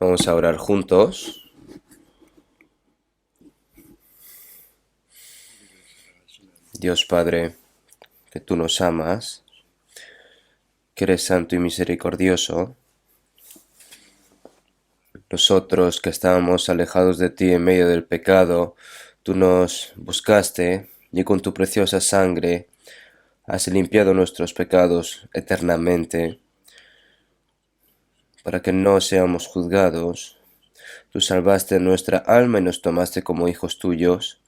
Vamos a orar juntos. Dios Padre, que tú nos amas, que eres santo y misericordioso. Nosotros que estábamos alejados de ti en medio del pecado, tú nos buscaste y con tu preciosa sangre has limpiado nuestros pecados eternamente para que no seamos juzgados. Tú salvaste nuestra alma y nos tomaste como hijos tuyos.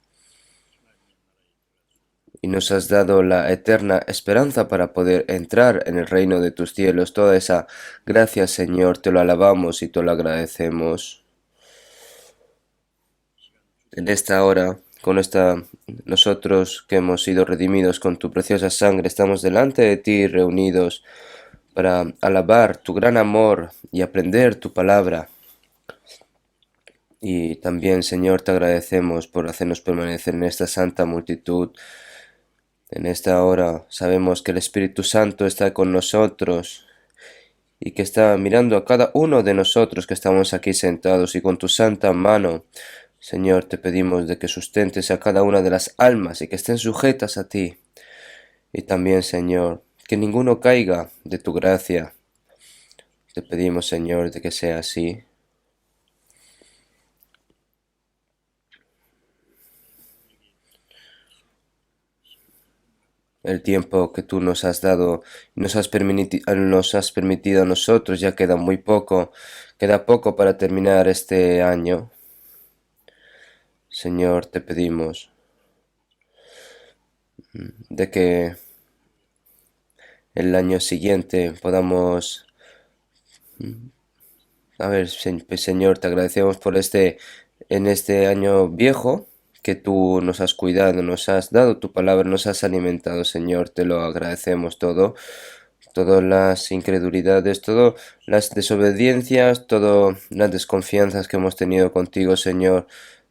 Y nos has dado la eterna esperanza para poder entrar en el reino de tus cielos. Toda esa gracia, Señor, te lo alabamos y te lo agradecemos. En esta hora, nosotros que hemos sido redimidos con tu preciosa sangre, estamos delante de ti reunidos para alabar tu gran amor y aprender tu palabra. Y también, Señor, te agradecemos por hacernos permanecer en esta santa multitud. En esta hora sabemos que el Espíritu Santo está con nosotros y que está mirando a cada uno de nosotros que estamos aquí sentados, y con tu santa mano, Señor, te pedimos de que sustentes a cada una de las almas y que estén sujetas a ti. Y también, Señor, que ninguno caiga de tu gracia. Te pedimos, Señor, de que sea así. El tiempo que tú nos has dado y nos has permitido a nosotros ya queda poco para terminar este año. Señor, te pedimos de que el año siguiente podamos... Señor, te agradecemos por en este año viejo, que tú nos has cuidado, nos has dado tu palabra, nos has alimentado, Señor, te lo agradecemos todo. Todas las incredulidades, todas las desobediencias, todas las desconfianzas que hemos tenido contigo, Señor,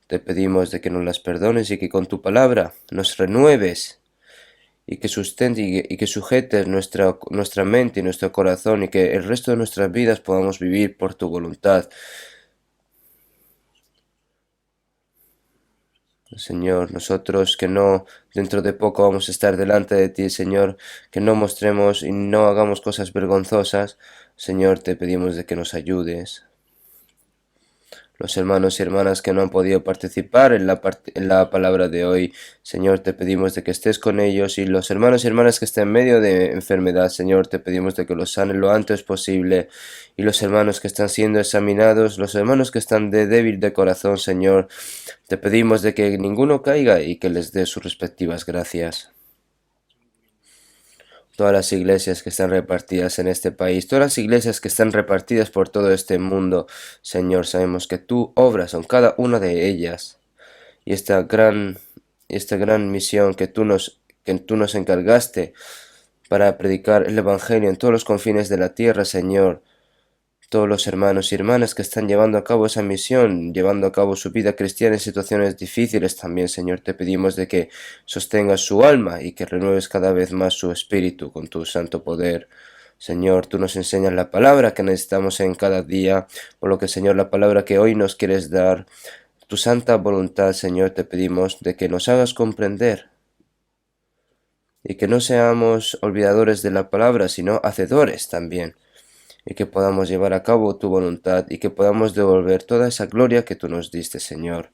te pedimos de que nos las perdones y que con tu palabra nos renueves y que sustentes y que sujetes nuestra mente y nuestro corazón, y que el resto de nuestras vidas podamos vivir por tu voluntad. Señor, nosotros que no, dentro de poco vamos a estar delante de ti, Señor, que no mostremos y no hagamos cosas vergonzosas. Señor, te pedimos de que nos ayudes. Los hermanos y hermanas que no han podido participar en la palabra de hoy, Señor, te pedimos de que estés con ellos, y los hermanos y hermanas que estén en medio de enfermedad, Señor, te pedimos de que los sanen lo antes posible, y los hermanos que están siendo examinados, los hermanos que están de débil de corazón, Señor, te pedimos de que ninguno caiga y que les dé sus respectivas gracias. Todas las iglesias que están repartidas en este país, todas las iglesias que están repartidas por todo este mundo, Señor, sabemos que tú obras en cada una de ellas, y esta gran misión que tú nos encargaste para predicar el Evangelio en todos los confines de la tierra, Señor. Todos los hermanos y hermanas que están llevando a cabo esa misión, llevando a cabo su vida cristiana en situaciones difíciles también, Señor, te pedimos de que sostengas su alma y que renueves cada vez más su espíritu con tu santo poder. Señor, tú nos enseñas la palabra que necesitamos en cada día, por lo que, Señor, la palabra que hoy nos quieres dar, tu santa voluntad, Señor, te pedimos de que nos hagas comprender y que no seamos olvidadores de la palabra, sino hacedores también, y que podamos llevar a cabo tu voluntad y que podamos devolver toda esa gloria que tú nos diste, Señor.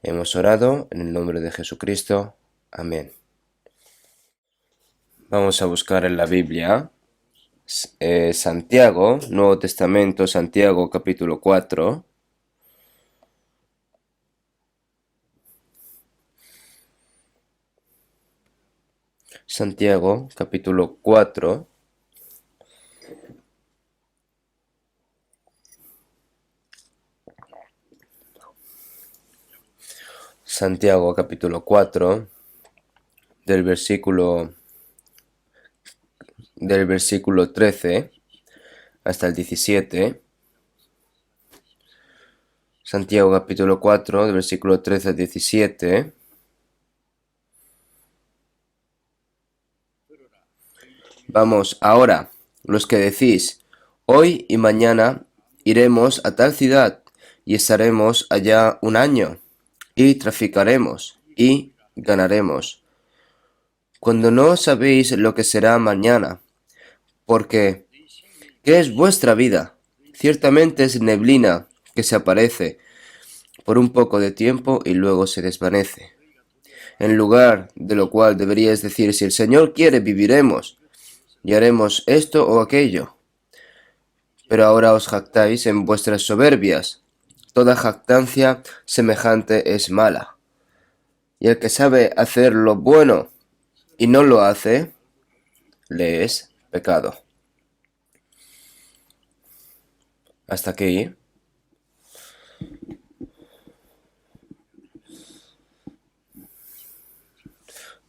Hemos orado en el nombre de Jesucristo. Amén. Vamos a buscar en la Biblia Santiago, Nuevo Testamento, Santiago capítulo 4. Santiago capítulo 4. Santiago capítulo 4, del versículo 13 hasta el 17. Santiago capítulo 4, del versículo 13 al 17. Vamos, ahora, los que decís, hoy y mañana iremos a tal ciudad y estaremos allá un año y traficaremos y ganaremos. Cuando no sabéis lo que será mañana, porque ¿qué es vuestra vida? Ciertamente es neblina que se aparece por un poco de tiempo y luego se desvanece. En lugar de lo cual deberíais decir, si el Señor quiere, viviremos y haremos esto o aquello. Pero ahora os jactáis en vuestras soberbias. Toda jactancia semejante es mala. Y el que sabe hacer lo bueno y no lo hace, le es pecado. Hasta aquí.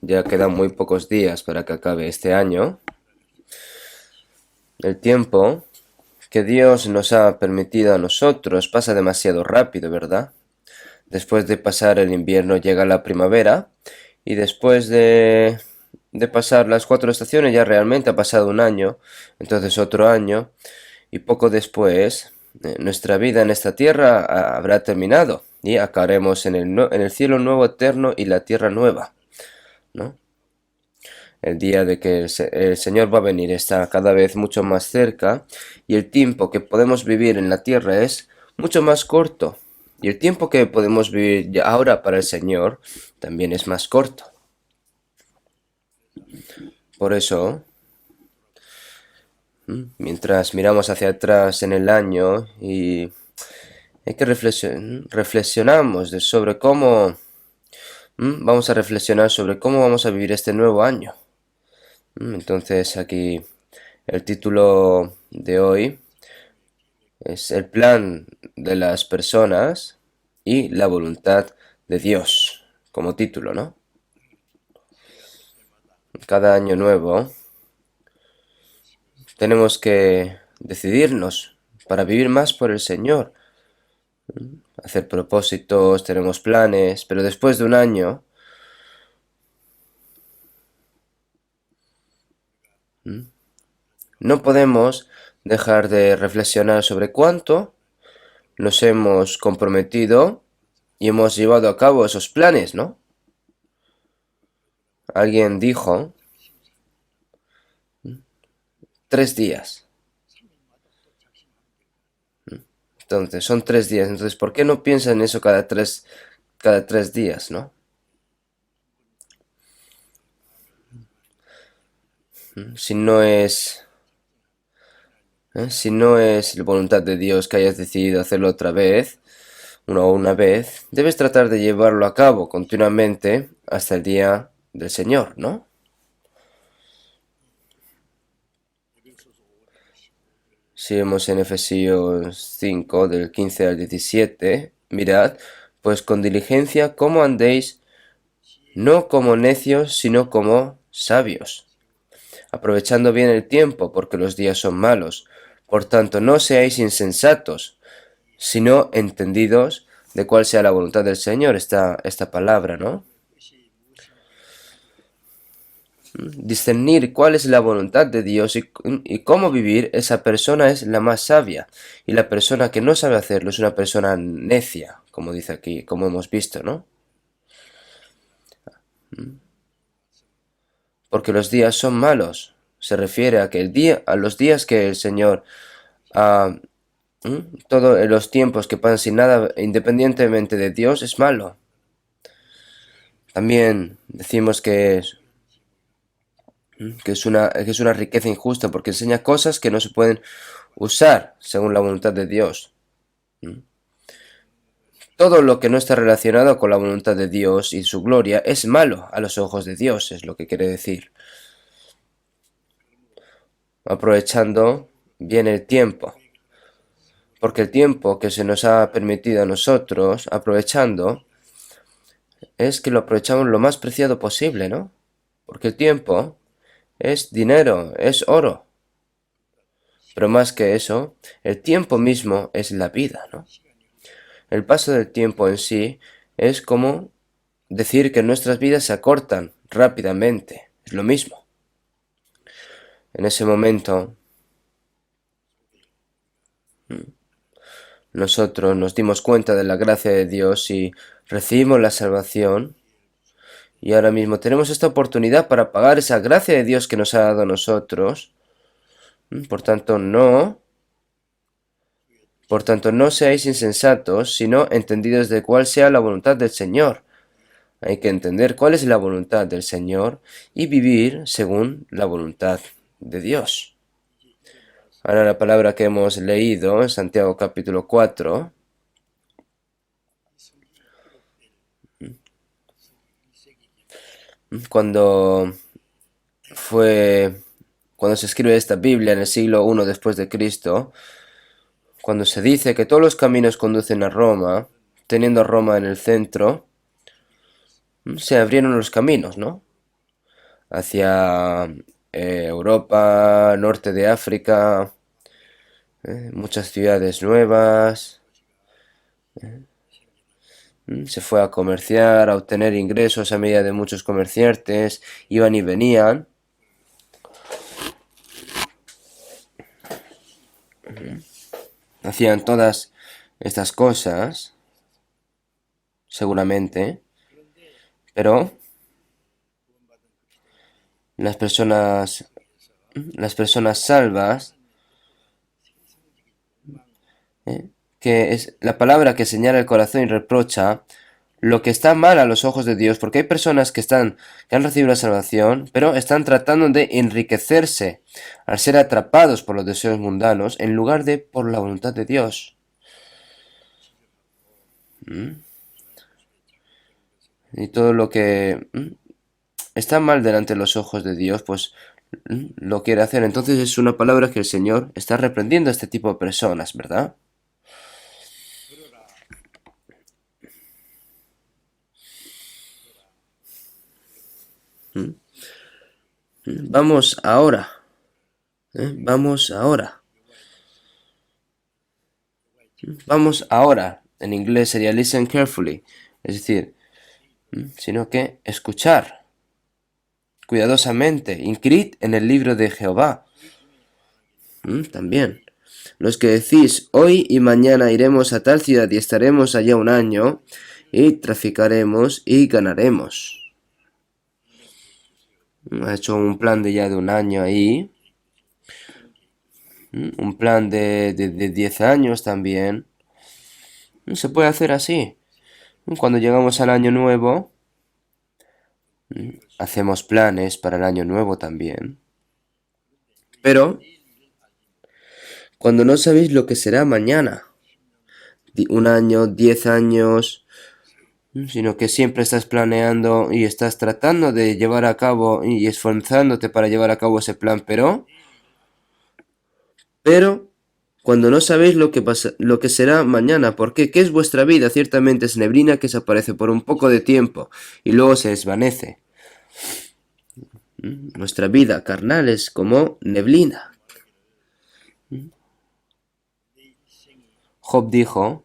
Ya quedan muy pocos días para que acabe este año. El tiempo que Dios nos ha permitido a nosotros pasa demasiado rápido, ¿verdad? Después de pasar el invierno llega la primavera y después de pasar las 4 estaciones ya realmente ha pasado un año, entonces otro año y poco después nuestra vida en esta tierra habrá terminado y acabaremos en el cielo nuevo eterno y la tierra nueva, ¿no? El día de que el Señor va a venir está cada vez mucho más cerca y el tiempo que podemos vivir en la tierra es mucho más corto. Y el tiempo que podemos vivir ya ahora para el Señor también es más corto. Por eso, mientras miramos hacia atrás en el año y hay que reflexionamos sobre cómo vamos a reflexionar sobre cómo vamos a vivir este nuevo año. Entonces aquí el título de hoy es el plan de las personas y la voluntad de Dios, como título, ¿no? Cada año nuevo tenemos que decidirnos para vivir más por el Señor, hacer propósitos, tenemos planes, pero después de un año no podemos dejar de reflexionar sobre cuánto nos hemos comprometido y hemos llevado a cabo esos planes, ¿no? Alguien dijo 3 días. Entonces, son 3 días. Entonces, ¿por qué no piensan en eso cada tres días, ¿no? Si no es, si no es la voluntad de Dios que hayas decidido hacerlo otra vez, una vez, debes tratar de llevarlo a cabo continuamente hasta el día del Señor, ¿no? Si vemos en Efesios 5, del 15 al 17, mirad, pues con diligencia cómo andéis, no como necios, sino como sabios, aprovechando bien el tiempo, porque los días son malos. Por tanto, no seáis insensatos, sino entendidos de cuál sea la voluntad del Señor, esta palabra, ¿no? Discernir cuál es la voluntad de Dios y cómo vivir, esa persona es la más sabia. Y la persona que no sabe hacerlo es una persona necia, como dice aquí, como hemos visto, ¿no? Porque los días son malos. Se refiere a que a los días que el Señor ha todos los tiempos que pasan sin nada, independientemente de Dios, es malo. También decimos que es una riqueza injusta porque enseña cosas que no se pueden usar según la voluntad de Dios. Todo lo que no está relacionado con la voluntad de Dios y su gloria es malo a los ojos de Dios, es lo que quiere decir. Aprovechando bien el tiempo. Porque el tiempo que se nos ha permitido a nosotros, aprovechando, es que lo aprovechamos lo más preciado posible, ¿no? Porque el tiempo es dinero, es oro. Pero más que eso, el tiempo mismo es la vida, ¿no? El paso del tiempo en sí es como decir que nuestras vidas se acortan rápidamente. Es lo mismo. En ese momento nosotros nos dimos cuenta de la gracia de Dios y recibimos la salvación, y ahora mismo tenemos esta oportunidad para pagar esa gracia de Dios que nos ha dado a nosotros. Por tanto, no seáis insensatos, sino entendidos de cuál sea la voluntad del Señor. Hay que entender cuál es la voluntad del Señor y vivir según la voluntad de Dios. Ahora la palabra que hemos leído en Santiago capítulo 4, cuando se escribe esta Biblia en el siglo I después de Cristo, cuando se dice que todos los caminos conducen a Roma, teniendo a Roma en el centro, se abrieron los caminos, ¿no? Hacia Europa, norte de África, muchas ciudades nuevas. Se fue a comerciar, a obtener ingresos a medida de muchos comerciantes, iban y venían. Hacían todas estas cosas, seguramente, pero las personas salvas, que es la palabra que señala el corazón y reprocha lo que está mal a los ojos de Dios, porque hay personas que han recibido la salvación, pero están tratando de enriquecerse al ser atrapados por los deseos mundanos en lugar de por la voluntad de Dios. Y todo lo que está mal delante de los ojos de Dios, pues lo quiere hacer. Entonces es una palabra que el Señor está reprendiendo a este tipo de personas, ¿verdad? Vamos ahora. Vamos ahora. Vamos ahora. En inglés sería listen carefully. Es decir, sino que escuchar cuidadosamente. Inquirid en el libro de Jehová. También. Los que decís, hoy y mañana iremos a tal ciudad y estaremos allá un año, y traficaremos y ganaremos. Ha hecho un plan de ya de un año ahí. Un plan de 10 años también. Se puede hacer así. Cuando llegamos al año nuevo, hacemos planes para el año nuevo también. Pero, cuando no sabéis lo que será mañana, un año, 10 años, sino que siempre estás planeando y estás tratando de llevar a cabo y esforzándote para llevar a cabo ese plan, pero cuando no sabéis lo que será mañana, porque ¿qué es vuestra vida? Ciertamente es neblina que se aparece por un poco de tiempo y luego se desvanece. Nuestra vida carnal es como neblina. Job dijo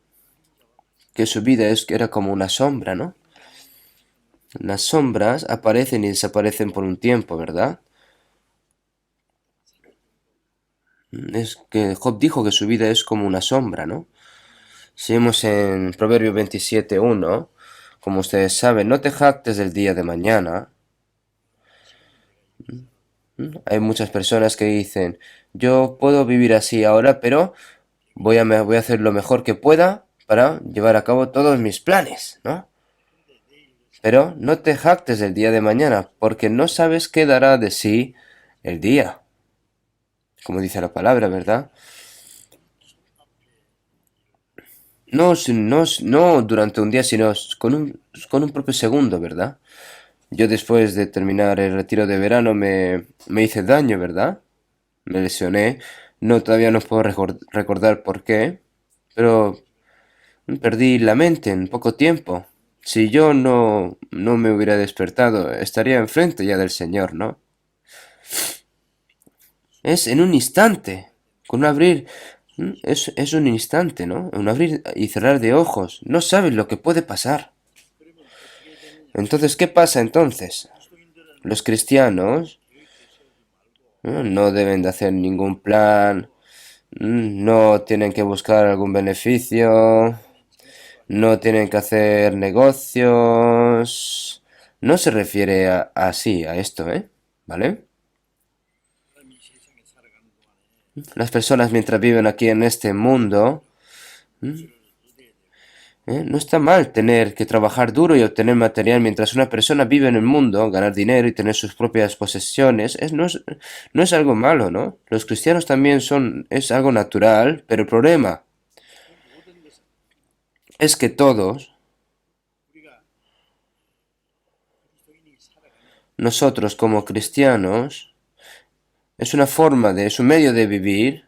que su vida era como una sombra, ¿no? Las sombras aparecen y desaparecen por un tiempo, ¿verdad? Es que Job dijo que su vida es como una sombra, ¿no? Si vemos en Proverbio 27:1, como ustedes saben, no te jactes del día de mañana. Hay muchas personas que dicen, yo puedo vivir así ahora, pero voy a hacer lo mejor que pueda para llevar a cabo todos mis planes, ¿no? Pero no te jactes del día de mañana, porque no sabes qué dará de sí el día. Como dice la palabra, ¿verdad? No durante un día, sino con un propio segundo, ¿verdad? Yo después de terminar el retiro de verano me hice daño, ¿verdad? Me lesioné. No, todavía no puedo recordar por qué, pero perdí la mente en poco tiempo. Si yo no me hubiera despertado, estaría enfrente ya del Señor, ¿no? Es en un instante, con un abrir, es un instante, ¿no? Un abrir y cerrar de ojos. No sabes lo que puede pasar. Entonces, ¿qué pasa entonces? Los cristianos no deben de hacer ningún plan, No tienen que buscar algún beneficio, no tienen que hacer negocios. No se refiere así a esto, ¿eh? ¿Vale? Las personas mientras viven aquí en este mundo, no está mal tener que trabajar duro y obtener material mientras una persona vive en el mundo, ganar dinero y tener sus propias posesiones. No es algo malo, ¿no? Los cristianos también es algo natural, pero el problema es que todos, nosotros como cristianos, es un medio de vivir,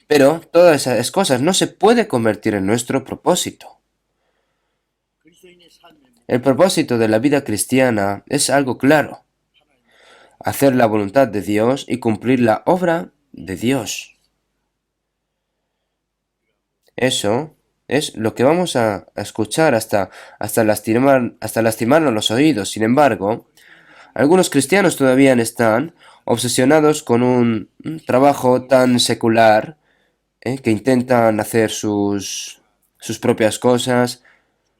pero todas esas cosas no se puede convertir en nuestro propósito. El propósito de la vida cristiana es algo claro: hacer la voluntad de Dios y cumplir la obra de Dios. Eso es lo que vamos a escuchar hasta lastimarnos los oídos. Sin embargo, algunos cristianos todavía están obsesionados con un trabajo tan secular, que intentan hacer sus propias cosas,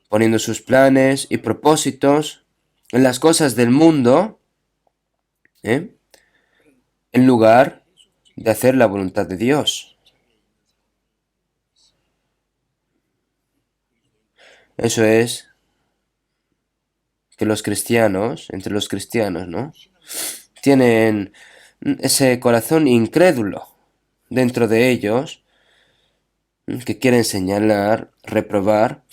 poniendo sus planes y propósitos en las cosas del mundo, ¿eh? en lugar de hacer la voluntad de Dios. Eso es que entre los cristianos, ¿no? Tienen ese corazón incrédulo dentro de ellos, que quieren señalar, reprobar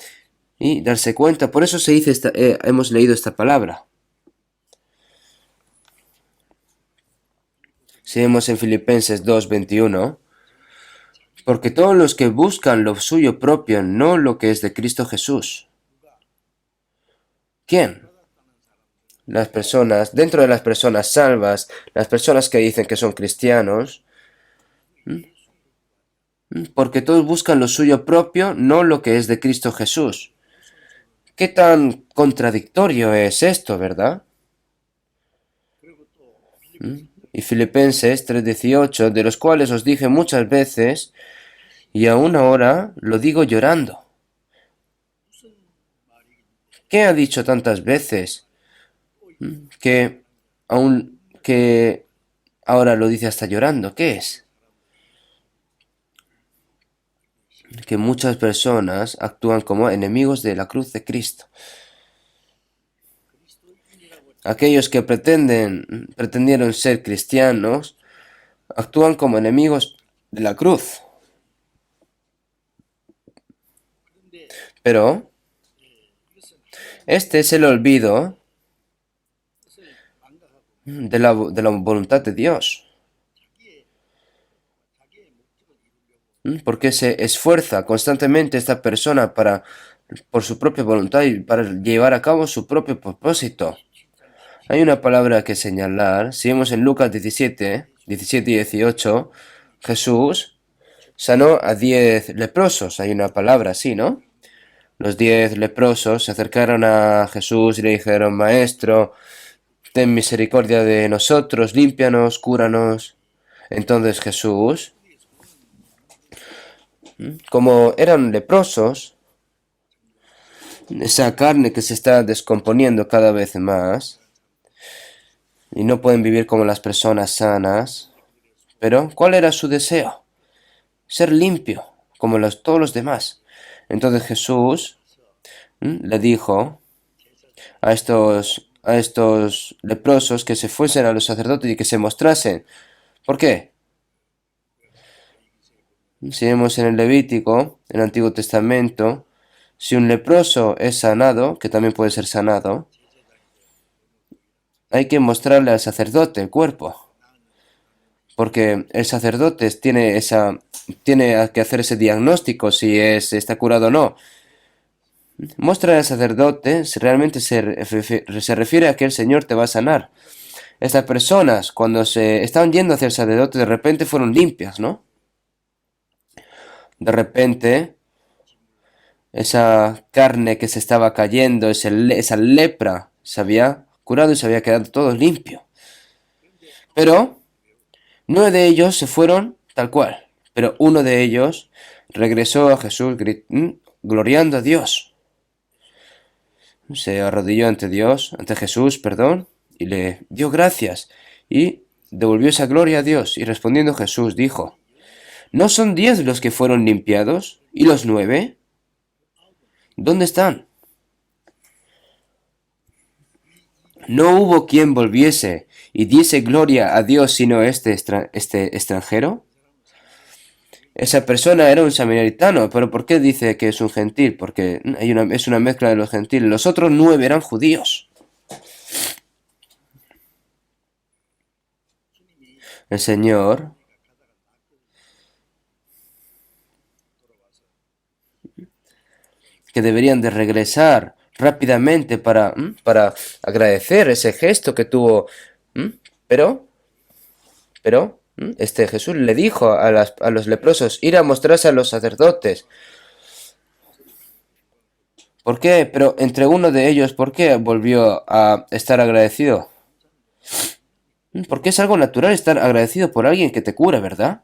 y darse cuenta. Por eso hemos leído esta palabra. Si vemos en Filipenses 2:21, porque todos los que buscan lo suyo propio, no lo que es de Cristo Jesús. ¿Quién? Las personas, dentro de las personas salvas, las personas que dicen que son cristianos, porque todos buscan lo suyo propio, no lo que es de Cristo Jesús. ¿Qué tan contradictorio es esto, verdad? Y Filipenses 3:18, de los cuales os dije muchas veces, y aún ahora lo digo llorando. ¿Qué ha dicho tantas veces que que ahora lo dice hasta llorando? ¿Qué es? Que muchas personas actúan como enemigos de la cruz de Cristo. Aquellos que pretendieron ser cristianos, actúan como enemigos de la cruz. Pero este es el olvido de la voluntad de Dios. Porque se esfuerza constantemente esta persona por su propia voluntad y para llevar a cabo su propio propósito. Hay una palabra que señalar. Si vemos en Lucas 17 y 18, Jesús sanó a 10 leprosos. Hay una palabra así, ¿no? Los 10 leprosos se acercaron a Jesús y le dijeron: Maestro, ten misericordia de nosotros, límpianos, cúranos. Entonces Jesús, como eran leprosos, esa carne que se está descomponiendo cada vez más, y no pueden vivir como las personas sanas, pero ¿cuál era su deseo? Ser limpio, como todos los demás. Entonces Jesús le dijo a estos leprosos que se fuesen a los sacerdotes y que se mostrasen. ¿Por qué? Si vemos en el Levítico, en el Antiguo Testamento, si un leproso es sanado, que también puede ser sanado, hay que mostrarle al sacerdote el cuerpo, porque el sacerdote tiene que hacer ese diagnóstico si está curado o no. Muestra al sacerdote si realmente se refiere a que el Señor te va a sanar. Estas personas, cuando se estaban yendo hacia el sacerdote, de repente fueron limpias, ¿no? De repente, esa carne que se estaba cayendo, esa lepra, se había curado y se había quedado todo limpio. Pero 9 de ellos se fueron tal cual, Pero uno de ellos regresó a Jesús gloriando a Dios. Se arrodilló ante Dios, ante Jesús, perdón, y le dio gracias y devolvió esa gloria a Dios. Y respondiendo Jesús dijo, ¿no son 10 los que fueron limpiados? ¿Y los 9? ¿Dónde están? ¿No hubo quien volviese y diese gloria a Dios sino este extranjero? Esa persona era un samaritano, pero ¿por qué dice que es un gentil? Porque es una mezcla de los gentiles. Los otros 9 eran judíos. El Señor que deberían de regresar rápidamente para agradecer ese gesto que tuvo. Pero, Jesús le dijo a los leprosos, ir a mostrarse a los sacerdotes. ¿Por qué? Pero entre uno de ellos, ¿por qué volvió a estar agradecido? Porque es algo natural estar agradecido por alguien que te cura, ¿verdad?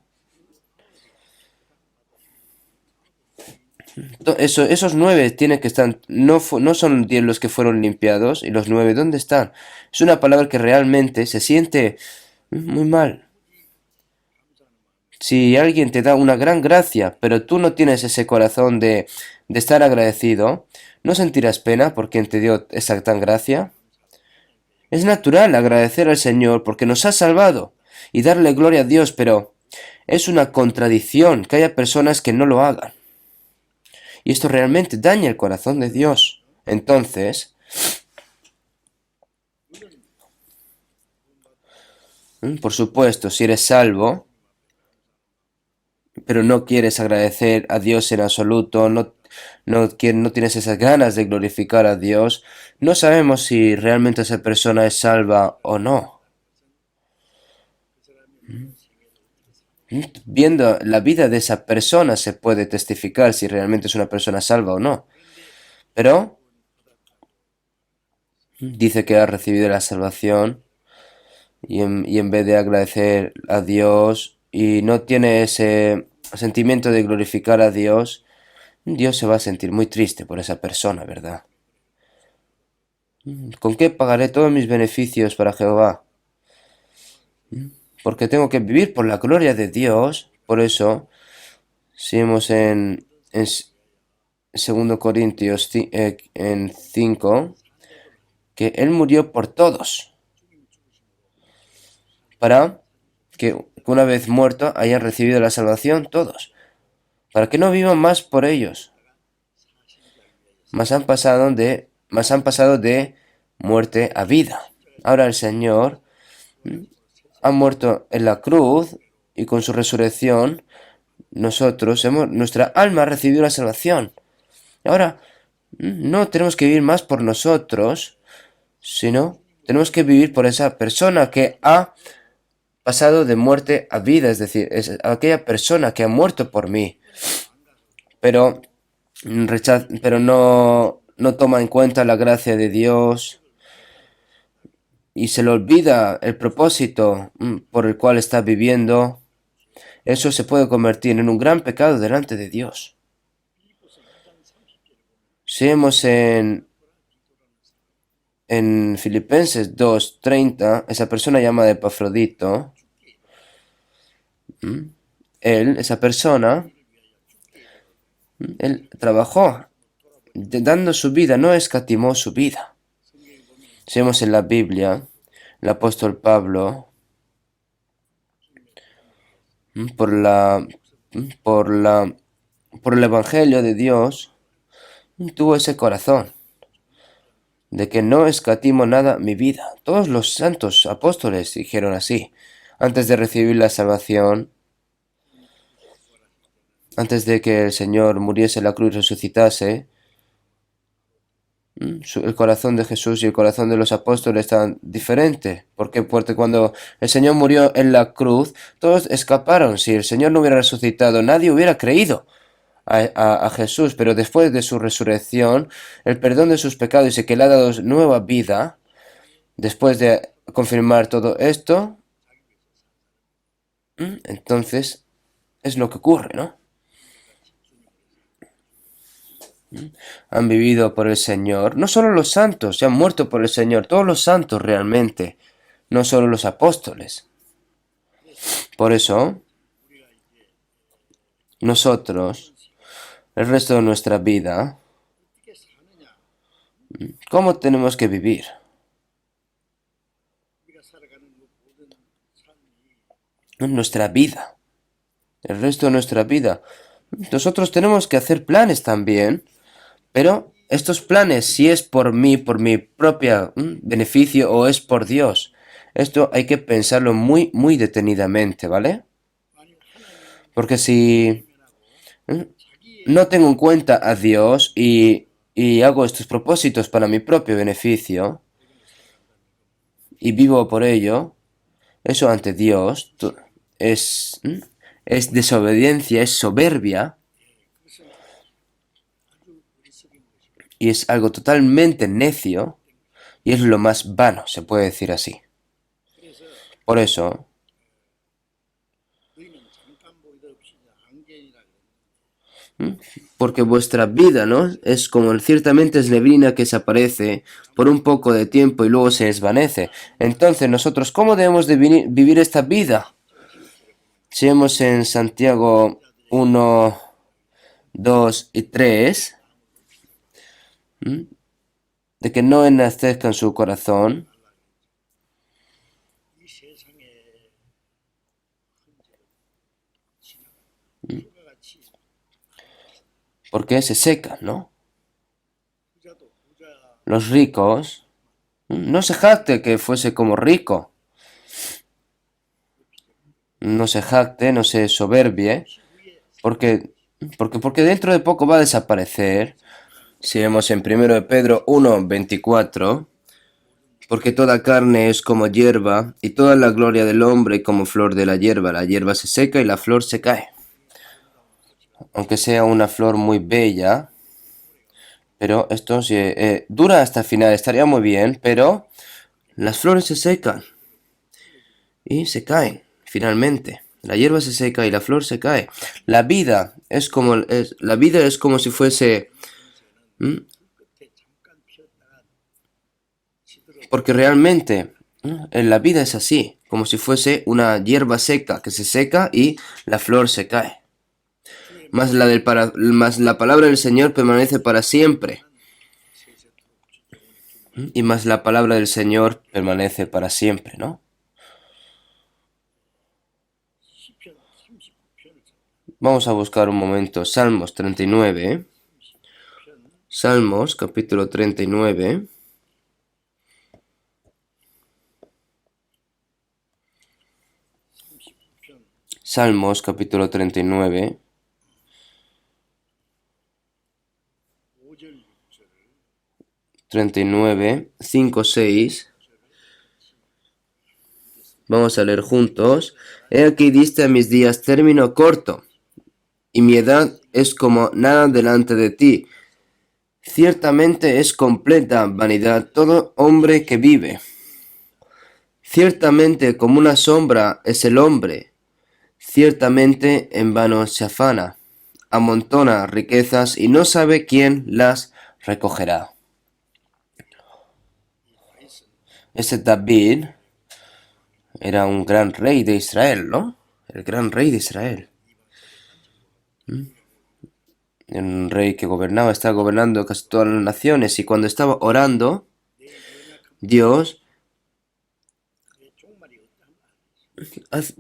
Esos 9 tienen que estar, no son 10 los que fueron limpiados, y los 9, ¿dónde están? Es una palabra que realmente se siente muy mal. Si alguien te da una gran gracia, pero tú no tienes ese corazón de estar agradecido, ¿no sentirás pena por quien te dio esa tan gracia? Es natural agradecer al Señor porque nos ha salvado y darle gloria a Dios, pero es una contradicción que haya personas que no lo hagan. Y esto realmente daña el corazón de Dios. Entonces, por supuesto, si eres salvo, pero no quieres agradecer a Dios en absoluto, no tienes esas ganas de glorificar a Dios, no sabemos si realmente esa persona es salva o no. Viendo la vida de esa persona se puede testificar si realmente es una persona salva o no. Pero dice que ha recibido la salvación y en vez de agradecer a Dios y no tiene ese sentimiento de glorificar a Dios, Dios se va a sentir muy triste por esa persona, ¿verdad? ¿Con qué pagaré todos mis beneficios para Jehová? Porque tengo que vivir por la gloria de Dios. Por eso, si vemos en 2 Corintios en 5, que Él murió por todos, para que una vez muerto hayan recibido la salvación todos, para que no vivan más por ellos, mas han pasado de muerte a vida. Ahora el Señor ha muerto en la cruz y con su resurrección nuestra alma ha recibido la salvación. Ahora no tenemos que vivir más por nosotros, sino tenemos que vivir por esa persona que ha pasado de muerte a vida, es decir, es aquella persona que ha muerto por mí, pero no toma en cuenta la gracia de Dios y se le olvida el propósito por el cual está viviendo. Eso se puede convertir en un gran pecado delante de Dios. Si vemos en Filipenses 2:30, esa persona llamada Epafrodito, esa persona, él trabajó dando su vida, no escatimó su vida. Si vemos en la Biblia, el apóstol Pablo, por el Evangelio de Dios, tuvo ese corazón de que no escatimo nada mi vida. Todos los santos apóstoles dijeron así. Antes de recibir la salvación, antes de que el Señor muriese en la cruz y resucitase, el corazón de Jesús y el corazón de los apóstoles estaban diferentes. ¿Por qué? Porque cuando el Señor murió en la cruz, todos escaparon. Si el Señor no hubiera resucitado, nadie hubiera creído a Jesús. Pero después de su resurrección, el perdón de sus pecados y que le ha dado nueva vida, después de confirmar todo esto, entonces Es lo que ocurre, ¿no? Han vivido por el Señor. No solo los santos, se han muerto por el Señor, todos los santos realmente, no solo los apóstoles. Por eso, nosotros, el resto de nuestra vida, ¿cómo tenemos que vivir? En nuestra vida, el resto de nuestra vida. Nosotros tenemos que hacer planes también, pero estos planes, si es por mí, por mi propio beneficio o es por Dios, esto hay que pensarlo muy, muy detenidamente, ¿vale? Porque si no tengo en cuenta a Dios y hago estos propósitos para mi propio beneficio y vivo por ello, eso ante Dios es, es desobediencia, es soberbia y es algo totalmente necio y es lo más vano, se puede decir así. Por eso, porque vuestra vida, ¿no? Es como ciertamente es neblina que se aparece por un poco de tiempo y luego se desvanece. Entonces nosotros, ¿cómo debemos de vivir esta vida? Si vemos en Santiago 1, 2 y 3, de que no enaltezcan su corazón, porque se secan, ¿no? Los ricos, no se jacte que fuese como rico, no se jacte, no se soberbie, porque dentro de poco va a desaparecer. Si vemos en 1 de Pedro 1, 24, porque toda carne es como hierba, y toda la gloria del hombre como flor de la hierba se seca y la flor se cae. Aunque sea una flor muy bella, pero esto si dura hasta el final, estaría muy bien, pero las flores se secan y se caen, finalmente. La hierba se seca y la flor se cae. La vida es como, la vida es como si fuese... Porque realmente en la vida es así, como si fuese una hierba seca que se seca y la flor se cae. Más la palabra del Señor permanece para siempre. Y más la palabra del Señor permanece para siempre, ¿no? Vamos a buscar un momento. Salmos 39. Salmos capítulo 39. Salmos capítulo 39. 39, 5, 6. Vamos a leer juntos. He aquí diste a mis días término corto, y mi edad es como nada delante de ti. Ciertamente es completa vanidad todo hombre que vive. Ciertamente como una sombra es el hombre. Ciertamente en vano se afana. Amontona riquezas y no sabe quién las recogerá. Ese David era un gran rey de Israel, ¿no? El gran rey de Israel. Un rey que gobernaba, estaba gobernando casi todas las naciones y cuando estaba orando, Dios,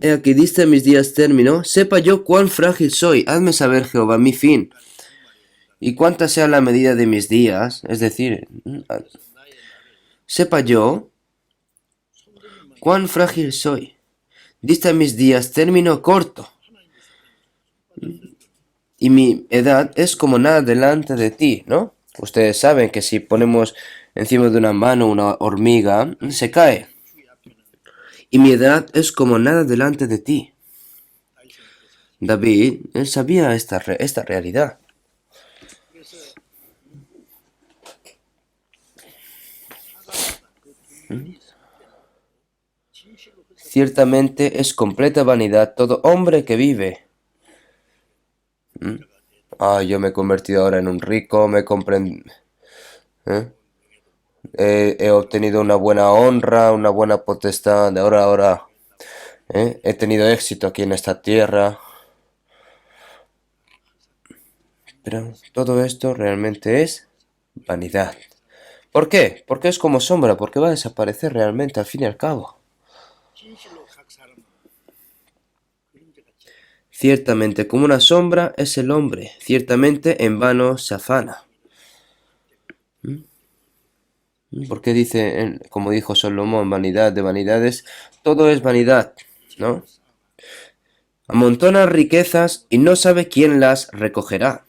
he aquí diste mis días término, sepa yo cuán frágil soy, hazme saber Jehová mi fin, y cuánta sea la medida de mis días, es decir, sepa yo cuán frágil soy, diste mis días término corto, y mi edad es como nada delante de ti, ¿no? Ustedes saben que si ponemos encima de una mano una hormiga, se cae. Y mi edad es como nada delante de ti. David, él sabía esta realidad. Ciertamente es completa vanidad todo hombre que vive. ¿Mm? Ah, yo me he convertido ahora en un rico, me compren... ¿eh? He obtenido una buena honra, una buena potestad, de ahora, he tenido éxito aquí en esta tierra. Pero todo esto realmente es vanidad. ¿Por qué? Porque es como sombra, porque va a desaparecer realmente al fin y al cabo. Ciertamente como una sombra es el hombre, ciertamente en vano se afana. Porque dice, como dijo Salomón, vanidad de vanidades, todo es vanidad, ¿no? Amontona riquezas y no sabe quién las recogerá.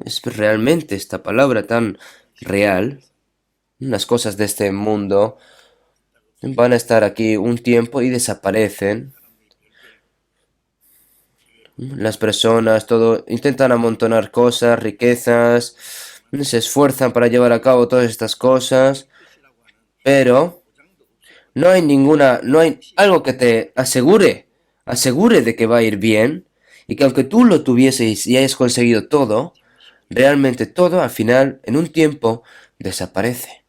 Es realmente esta palabra tan real. Las cosas de este mundo van a estar aquí un tiempo y desaparecen. Las personas, todo, intentan amontonar cosas, riquezas, se esfuerzan para llevar a cabo todas estas cosas, pero no hay algo que te asegure de que va a ir bien, y que aunque tú lo tuvieses y hayas conseguido todo, realmente todo al final, en un tiempo, desaparece.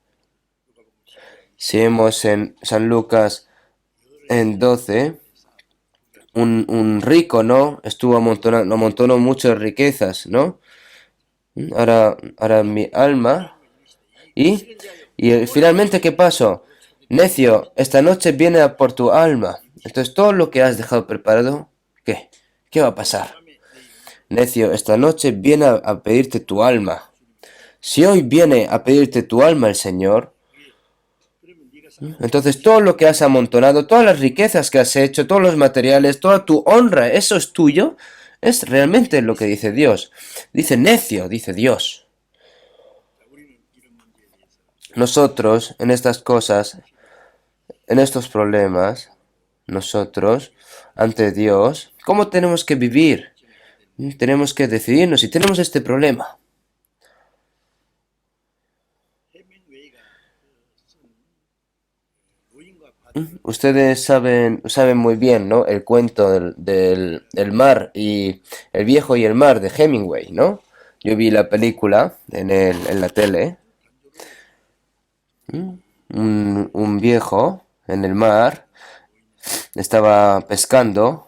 Si vemos en San Lucas en 12, un rico, ¿no? Amontonó muchas riquezas, ¿no? Ahora mi alma. ¿Y? Y finalmente, ¿qué pasó? Necio, esta noche viene a por tu alma. Entonces, todo lo que has dejado preparado, ¿qué? ¿Qué va a pasar? Necio, esta noche viene a pedirte tu alma. Si hoy viene a pedirte tu alma el Señor, entonces todo lo que has amontonado, todas las riquezas que has hecho, todos los materiales, toda tu honra, eso es tuyo, es realmente lo que dice Dios. Dice necio, dice Dios. Nosotros, en estas cosas, en estos problemas, nosotros, ante Dios, ¿cómo tenemos que vivir? Tenemos que decidirnos si tenemos este problema. Ustedes saben muy bien, ¿no? El cuento del mar y el viejo y el mar de Hemingway, ¿no? Yo vi la película en la tele. Un viejo en el mar estaba pescando.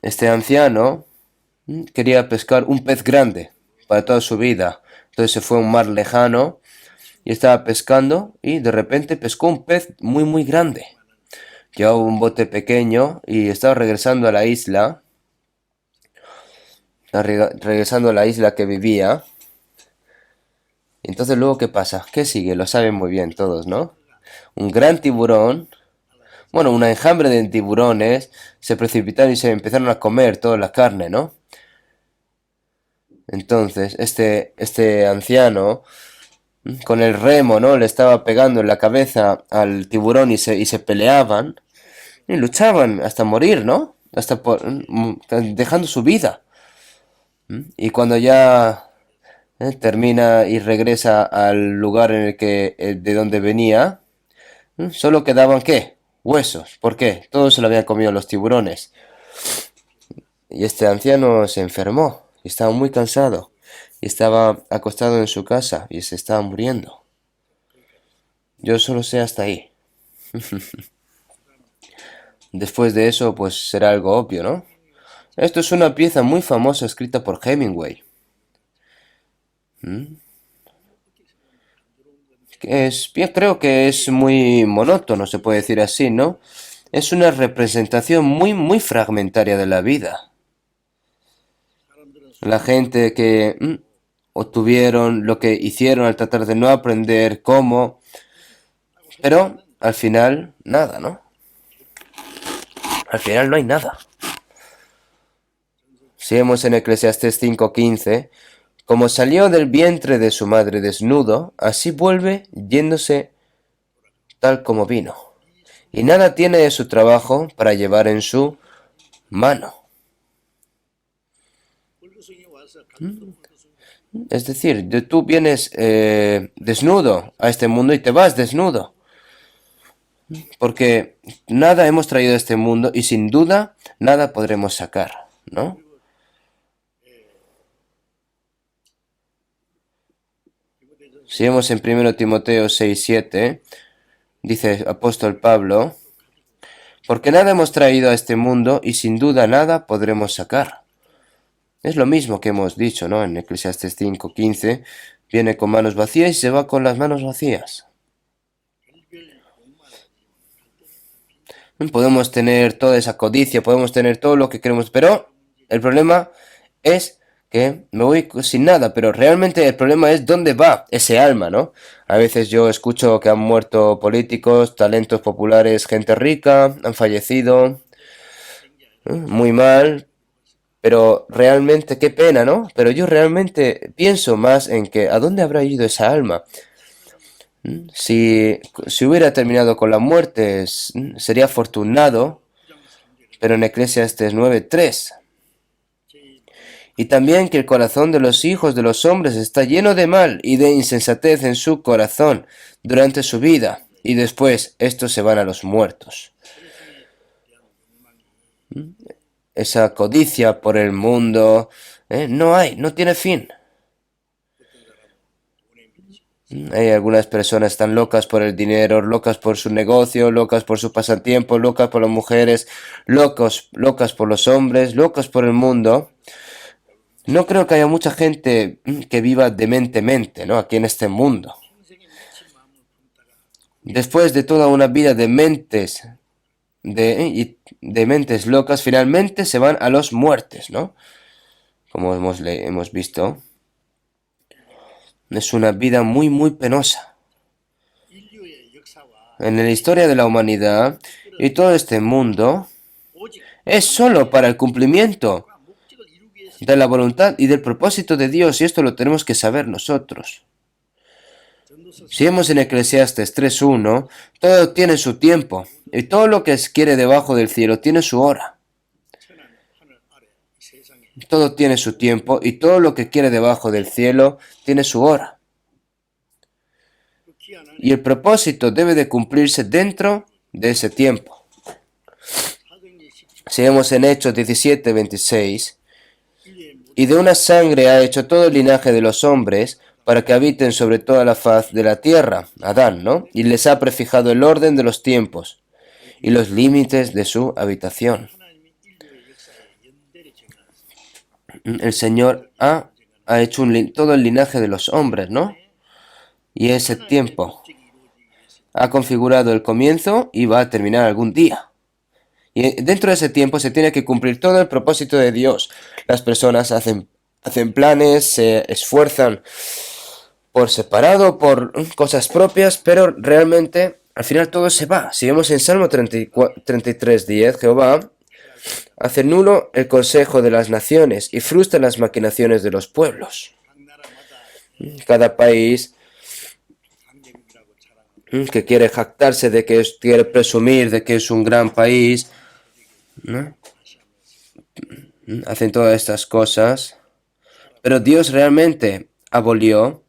Este anciano quería pescar un pez grande para toda su vida. Entonces se fue a un mar lejano y estaba pescando y de repente pescó un pez muy muy grande. Llevaba un bote pequeño y estaba regresando a la isla, regresando a la isla que vivía. Entonces luego, ¿qué pasa? ¿Qué sigue? Lo saben muy bien todos, ¿no? Un gran tiburón, bueno, una enjambre de tiburones se precipitaron y se empezaron a comer toda la carne, ¿no? Entonces, este anciano, con el remo, ¿no? Le estaba pegando en la cabeza al tiburón y se peleaban y luchaban hasta morir, ¿no? Dejando su vida. Y cuando ya termina y regresa al lugar en el que de donde venía, solo quedaban ¿qué? Huesos. ¿Por qué? Todos se lo habían comido los tiburones. Y este anciano se enfermó y estaba muy cansado y estaba acostado en su casa y se estaba muriendo. Yo solo sé hasta ahí. Después de eso, pues será algo obvio, ¿no? Esto es una pieza muy famosa escrita por Hemingway. Creo que es muy monótono, se puede decir así, ¿no? Es una representación muy, muy fragmentaria de la vida. La gente que obtuvieron lo que hicieron al tratar de no aprender cómo, pero al final, nada, ¿no? Al final no hay nada. Si vemos en Eclesiastés 5:15, como salió del vientre de su madre desnudo, así vuelve yéndose tal como vino. Y nada tiene de su trabajo para llevar en su mano. Es decir, tú vienes desnudo a este mundo y te vas desnudo. Porque nada hemos traído a este mundo y sin duda nada podremos sacar, ¿no? Si vemos en 1 Timoteo 6:7, dice el apóstol Pablo, porque nada hemos traído a este mundo y sin duda nada podremos sacar. Es lo mismo que hemos dicho, ¿no? En Eclesiastes 5:15, viene con manos vacías y se va con las manos vacías. Podemos tener toda esa codicia, podemos tener todo lo que queremos, pero el problema es que me voy sin nada, pero realmente el problema es dónde va ese alma, ¿no? A veces yo escucho que han muerto políticos, talentos populares, gente rica, han fallecido, muy mal, pero realmente qué pena, ¿no? Pero yo realmente pienso más en que ¿a dónde habrá ido esa alma? Si hubiera terminado con la muerte, sería afortunado, pero en Eclesiastes 9:3. Y también que el corazón de los hijos de los hombres está lleno de mal y de insensatez en su corazón durante su vida, y después estos se van a los muertos. Esa codicia por el mundo, no tiene fin. Hay algunas personas tan locas por el dinero, locas por su negocio, locas por su pasatiempo, locas por las mujeres, locas por los hombres, locas por el mundo. No creo que haya mucha gente que viva dementemente, ¿no? Aquí en este mundo. Después de toda una vida de mentes locas, finalmente se van a los muertos, ¿no? Como hemos visto. Es una vida muy, muy penosa. En la historia de la humanidad y todo este mundo es solo para el cumplimiento de la voluntad y del propósito de Dios, y esto lo tenemos que saber nosotros. Si vemos en Eclesiastes 3:1, todo tiene su tiempo, y todo lo que quiere debajo del cielo tiene su hora. Todo tiene su tiempo, y todo lo que quiere debajo del cielo tiene su hora. Y el propósito debe de cumplirse dentro de ese tiempo. Si vemos en Hechos 17:26, y de una sangre ha hecho todo el linaje de los hombres para que habiten sobre toda la faz de la tierra, Adán, ¿no? Y les ha prefijado el orden de los tiempos y los límites de su habitación. El Señor ha hecho todo el linaje de los hombres, ¿no? Y ese tiempo ha configurado el comienzo y va a terminar algún día. Y dentro de ese tiempo se tiene que cumplir todo el propósito de Dios. Las personas hacen planes, se esfuerzan por separado, por cosas propias, pero realmente al final todo se va. Si vemos en Salmo 33:10, Jehová hace nulo el consejo de las naciones y frustra las maquinaciones de los pueblos. Cada país que quiere jactarse de que quiere presumir de que es un gran país, ¿no? Hacen todas estas cosas, pero Dios realmente abolió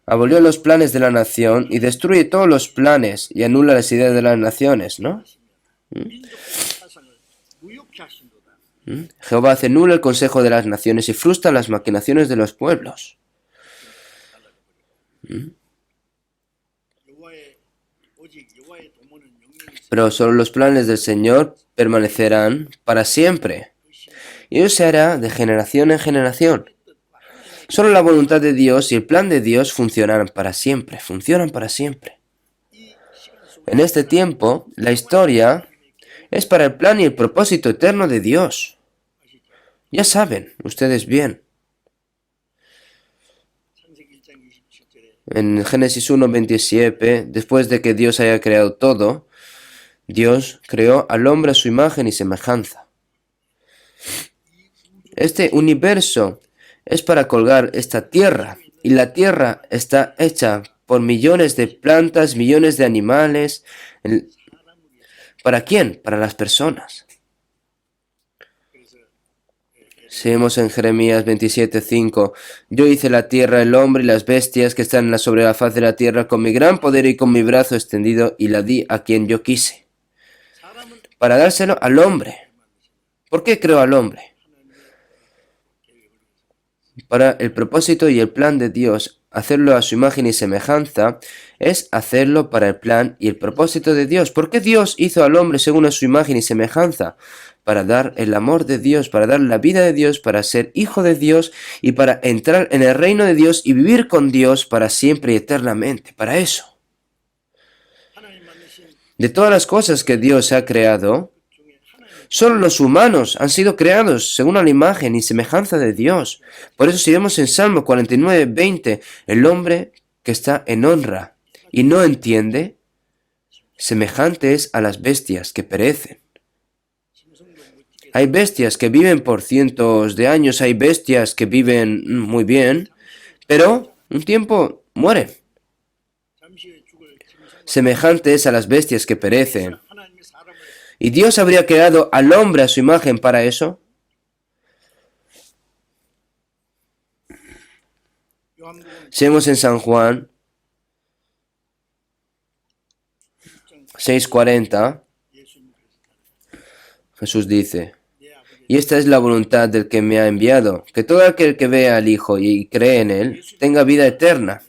los planes de la nación y destruye todos los planes y anula las ideas de las naciones, ¿no? Jehová hace nulo el consejo de las naciones y frustra las maquinaciones de los pueblos. Pero solo los planes del Señor permanecerán para siempre, y eso se hará de generación en generación. Solo la voluntad de Dios y el plan de Dios funcionan para siempre. En este tiempo, la historia es para el plan y el propósito eterno de Dios. Ya saben, ustedes bien. En Génesis 1:27, después de que Dios haya creado todo, Dios creó al hombre a su imagen y semejanza. Este universo es para colgar esta tierra, y la tierra está hecha por millones de plantas, millones de animales. ¿Para quién? Para las personas. Seguimos en Jeremías 27:5. Yo hice la tierra, el hombre y las bestias que están sobre la faz de la tierra con mi gran poder y con mi brazo extendido, y la di a quien yo quise, para dárselo al hombre. ¿Por qué creó al hombre? Para el propósito y el plan de Dios. Hacerlo a su imagen y semejanza es hacerlo para el plan y el propósito de Dios. ¿Por qué Dios hizo al hombre según a su imagen y semejanza? Para dar el amor de Dios, para dar la vida de Dios, para ser hijo de Dios y para entrar en el reino de Dios y vivir con Dios para siempre y eternamente. Para eso. De todas las cosas que Dios ha creado, solo los humanos han sido creados según la imagen y semejanza de Dios. Por eso si vemos en Salmo 49:20, el hombre que está en honra y no entiende, semejante es a las bestias que perecen. Hay bestias que viven por cientos de años, hay bestias que viven muy bien, pero un tiempo mueren. Semejante es a las bestias que perecen. ¿Y Dios habría creado al hombre a su imagen para eso? Seguimos en San Juan 6:40. Jesús dice: y esta es la voluntad del que me ha enviado, que todo aquel que vea al Hijo y cree en Él tenga vida eterna.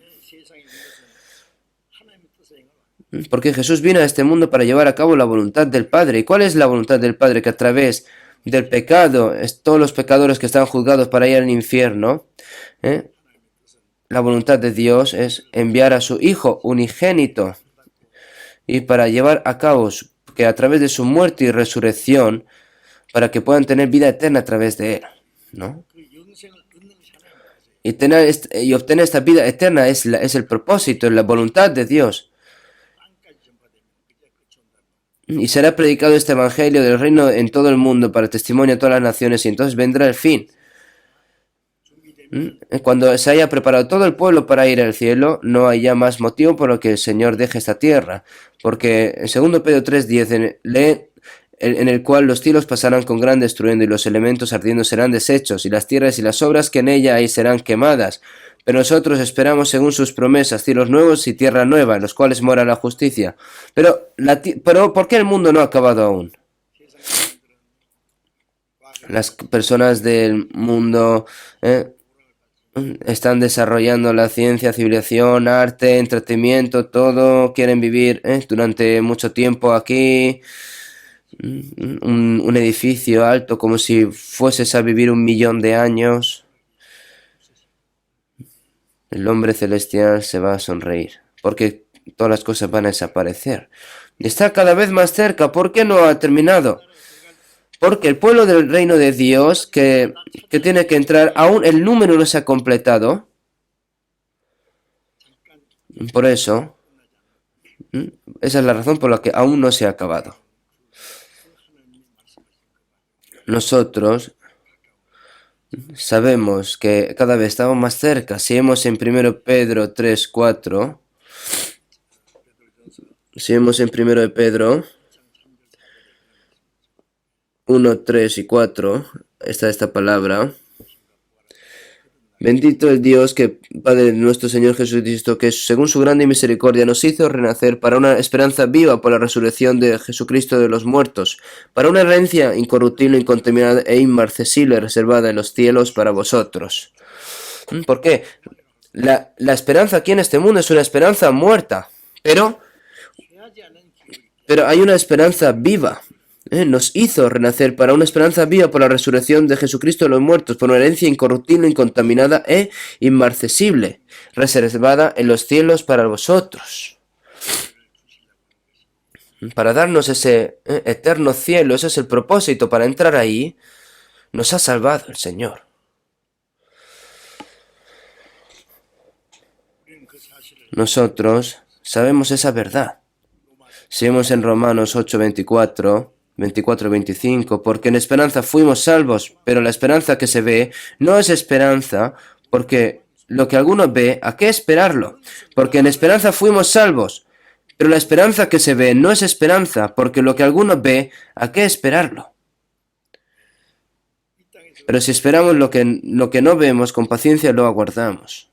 Porque Jesús vino a este mundo para llevar a cabo la voluntad del Padre. ¿Y cuál es la voluntad del Padre? Que a través del pecado, todos los pecadores que están juzgados para ir al infierno, la voluntad de Dios es enviar a su Hijo unigénito y para llevar a cabo que a través de su muerte y resurrección, para que puedan tener vida eterna a través de Él, ¿no? Y obtener esta vida eterna es el propósito, es la voluntad de Dios. Y será predicado este evangelio del reino en todo el mundo para testimonio a todas las naciones, y entonces vendrá el fin. Cuando se haya preparado todo el pueblo para ir al cielo, no hay ya más motivo por el que el Señor deje esta tierra. Porque en 2 Pedro 3:10 lee: en el cual los cielos pasarán con gran estruendo y los elementos ardiendo serán deshechos, y las tierras y las obras que en ella hay serán quemadas. Pero nosotros esperamos según sus promesas cielos nuevos y tierra nueva, en los cuales mora la justicia. Pero ¿por qué el mundo no ha acabado aún? Las personas del mundo están desarrollando la ciencia, civilización, arte, entretenimiento, todo. Quieren vivir durante mucho tiempo aquí. Un edificio alto como si fueses a vivir 1.000.000 de años. El hombre celestial se va a sonreír porque todas las cosas van a desaparecer. Está cada vez más cerca. ¿Por qué no ha terminado? Porque el pueblo del reino de Dios que tiene que entrar, aún el número no se ha completado. Por eso, esa es la razón por la que aún no se ha acabado. Nosotros sabemos que cada vez estamos más cerca. Si vemos en 1 Pedro 3:4, si vemos en 1 Pedro 1, 3 y 4, está esta palabra: bendito el Dios, que Padre de nuestro Señor Jesucristo, que según su grande misericordia nos hizo renacer para una esperanza viva por la resurrección de Jesucristo de los muertos, para una herencia incorruptible, incontaminada e inmarcesible, reservada en los cielos para vosotros. ¿Por qué? La esperanza aquí en este mundo es una esperanza muerta, pero hay una esperanza viva. Nos hizo renacer para una esperanza viva por la resurrección de Jesucristo de los muertos, por una herencia incorruptible, incontaminada e inmarcesible, reservada en los cielos para vosotros. Para darnos ese eterno cielo, ese es el propósito. Para entrar ahí, nos ha salvado el Señor. Nosotros sabemos esa verdad. Seguimos en Romanos 8:24. 24-25, porque en esperanza fuimos salvos, pero la esperanza que se ve no es esperanza, porque lo que alguno ve, ¿a qué esperarlo? Porque en esperanza fuimos salvos, pero la esperanza que se ve no es esperanza, porque lo que alguno ve, ¿a qué esperarlo? Pero si esperamos lo que no vemos, con paciencia lo aguardamos.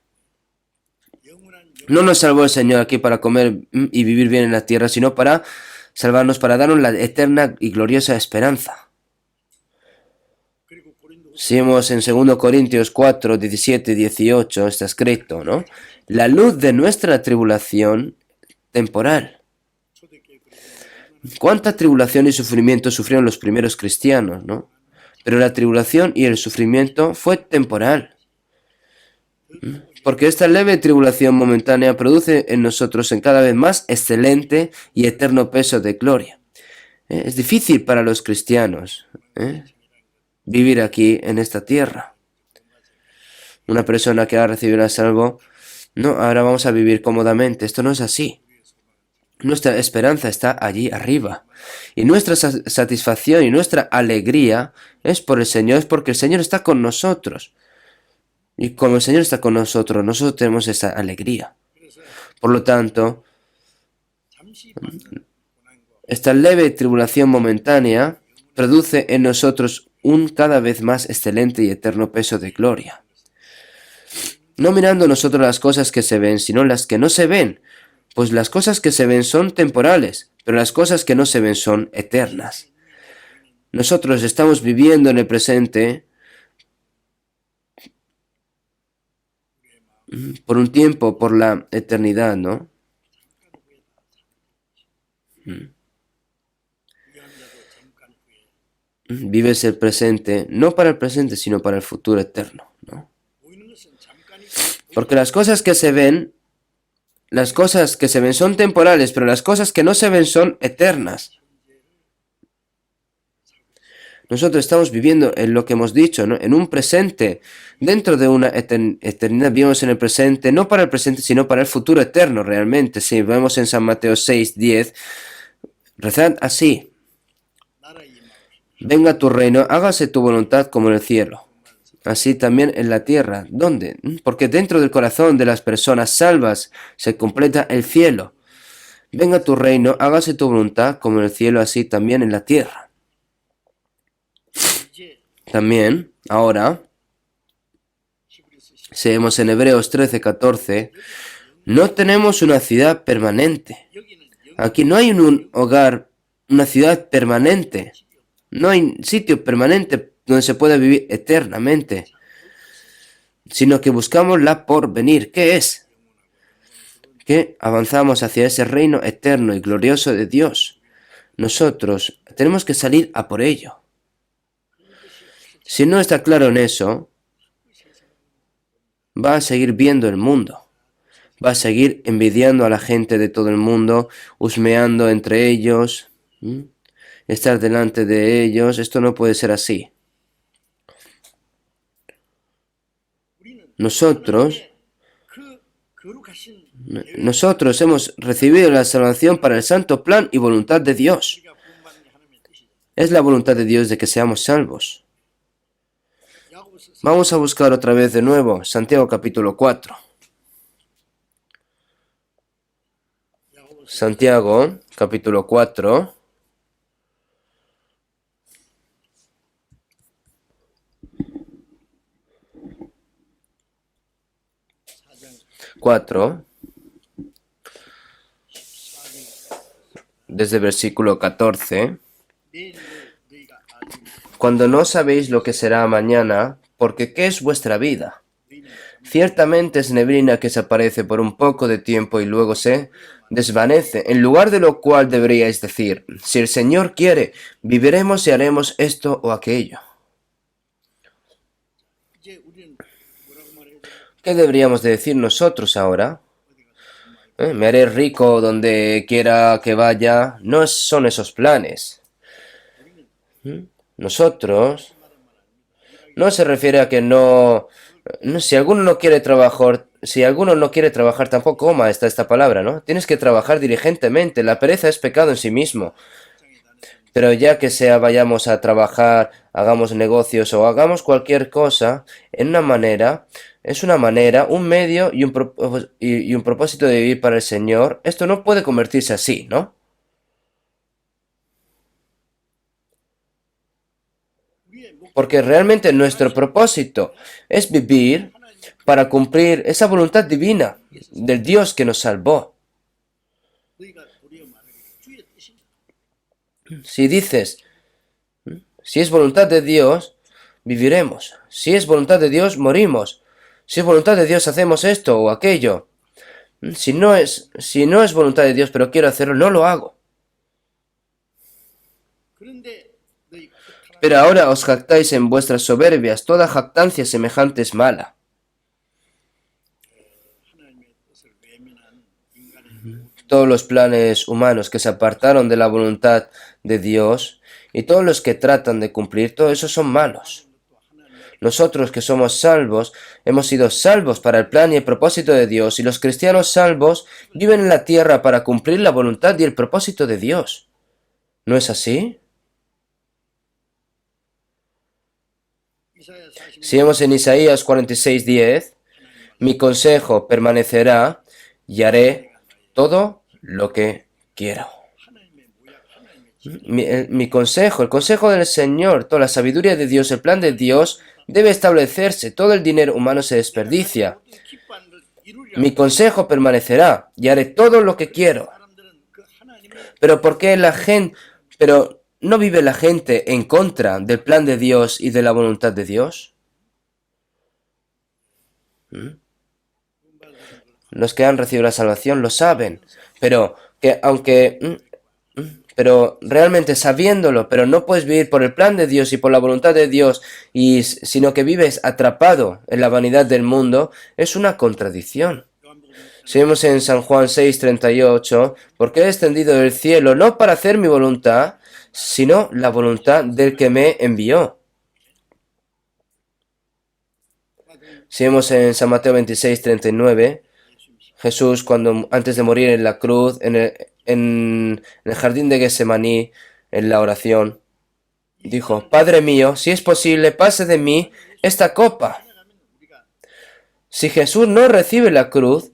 No nos salvó el Señor aquí para comer y vivir bien en la tierra, sino para salvarnos, para darnos la eterna y gloriosa esperanza. Seguimos en 2 Corintios 4, 17 y 18, está escrito, ¿no? La luz de nuestra tribulación temporal. ¿Cuánta tribulación y sufrimiento sufrieron los primeros cristianos, no? Pero la tribulación y el sufrimiento fue temporal. Porque esta leve tribulación momentánea produce en nosotros en cada vez más excelente y eterno peso de gloria. Es difícil para los cristianos vivir aquí en esta tierra. Una persona que ha recibido el salvo, no, ahora vamos a vivir cómodamente. Esto no es así. Nuestra esperanza está allí arriba. Y nuestra satisfacción y nuestra alegría es por el Señor, es porque el Señor está con nosotros. Y como el Señor está con nosotros, nosotros tenemos esa alegría. Por lo tanto, esta leve tribulación momentánea produce en nosotros un cada vez más excelente y eterno peso de gloria. No mirando nosotros las cosas que se ven, sino las que no se ven, pues las cosas que se ven son temporales, pero las cosas que no se ven son eternas. Nosotros estamos viviendo en el presente por un tiempo, por la eternidad, ¿no? Vives el presente, no para el presente, sino para el futuro eterno, ¿no? Porque las cosas que se ven son temporales, pero las cosas que no se ven son eternas. Nosotros estamos viviendo en lo que hemos dicho, ¿no? En un presente, dentro de una eternidad. Vivimos en el presente, no para el presente, sino para el futuro eterno, realmente. Si vemos en San Mateo 6, 10, rezad así: venga tu reino, hágase tu voluntad como en el cielo, así también en la tierra. ¿Dónde? Porque dentro del corazón de las personas salvas se completa el cielo. Venga tu reino, hágase tu voluntad como en el cielo, así también en la tierra. También, ahora, seguimos en Hebreos 13, 14, no tenemos una ciudad permanente. Aquí no hay un hogar, una ciudad permanente. No hay sitio permanente donde se pueda vivir eternamente, sino que buscamos la porvenir. ¿Qué es? Que avanzamos hacia ese reino eterno y glorioso de Dios. Nosotros tenemos que salir a por ello. Si no está claro en eso, va a seguir viendo el mundo. Va a seguir envidiando a la gente de todo el mundo, husmeando entre ellos, estar delante de ellos. Esto no puede ser así. Nosotros hemos recibido la salvación para el santo plan y voluntad de Dios. Es la voluntad de Dios de que seamos salvos. Vamos a buscar otra vez de nuevo Santiago capítulo 4. Santiago capítulo 4. Desde versículo 14. Cuando no sabéis lo que será mañana, porque ¿qué es vuestra vida? Ciertamente es neblina que se aparece por un poco de tiempo y luego se desvanece, en lugar de lo cual deberíais decir: si el Señor quiere, viviremos y haremos esto o aquello. ¿Qué deberíamos de decir nosotros ahora? Me haré rico donde quiera que vaya. No son esos planes. Nosotros no se refiere a que si alguno no quiere trabajar, tampoco coma esta palabra, ¿no? Tienes que trabajar diligentemente. La pereza es pecado en sí mismo. Pero ya que sea vayamos a trabajar, hagamos negocios o hagamos cualquier cosa, es una manera, un medio y un propósito de vivir para el Señor. Esto no puede convertirse así, ¿no? Porque realmente nuestro propósito es vivir para cumplir esa voluntad divina del Dios que nos salvó. Si dices, si es voluntad de Dios, viviremos. Si es voluntad de Dios, morimos. Si es voluntad de Dios, hacemos esto o aquello. Si no es voluntad de Dios, pero quiero hacerlo, no lo hago. Pero ahora os jactáis en vuestras soberbias, toda jactancia semejante es mala. Todos los planes humanos que se apartaron de la voluntad de Dios y todos los que tratan de cumplir, todo eso son malos. Nosotros que somos salvos, hemos sido salvos para el plan y el propósito de Dios, y los cristianos salvos viven en la tierra para cumplir la voluntad y el propósito de Dios. ¿No es así? Si vemos en Isaías 46:10, mi consejo permanecerá y haré todo lo que quiero. Mi consejo, el consejo del Señor, toda la sabiduría de Dios, el plan de Dios debe establecerse. Todo el dinero humano se desperdicia. Mi consejo permanecerá y haré todo lo que quiero. Pero ¿por qué pero no vive la gente en contra del plan de Dios y de la voluntad de Dios? Los que han recibido la salvación lo saben, pero pero realmente sabiéndolo, pero no puedes vivir por el plan de Dios y por la voluntad de Dios, sino que vives atrapado en la vanidad del mundo, es una contradicción. Si vemos en San Juan 6:38, porque he descendido del cielo no para hacer mi voluntad, sino la voluntad del que me envió. Si vemos en San Mateo 26:39, Jesús, antes de morir en la cruz, en el jardín de Getsemaní, en la oración, dijo: Padre mío, si es posible, pase de mí esta copa. Si Jesús no recibe la cruz,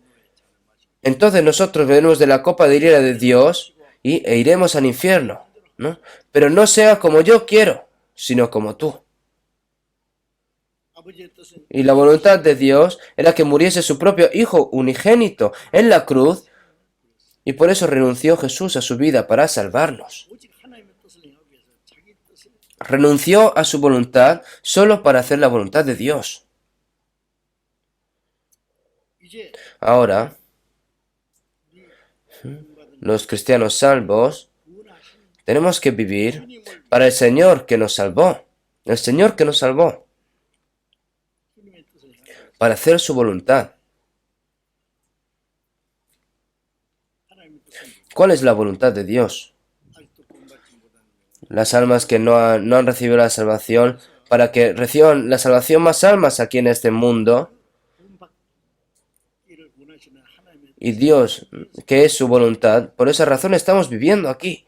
entonces nosotros bebemos de la copa de ira de Dios e iremos al infierno, ¿no? Pero no sea como yo quiero, sino como tú. Y la voluntad de Dios era que muriese su propio Hijo unigénito en la cruz, y por eso renunció Jesús a su vida para salvarnos. Renunció a su voluntad solo para hacer la voluntad de Dios. Ahora, los cristianos salvos tenemos que vivir para el Señor que nos salvó. El Señor que nos salvó. Para hacer su voluntad. ¿Cuál es la voluntad de Dios? Las almas que no han recibido la salvación, para que reciban la salvación más almas aquí en este mundo. Y Dios, que es su voluntad, por esa razón estamos viviendo aquí.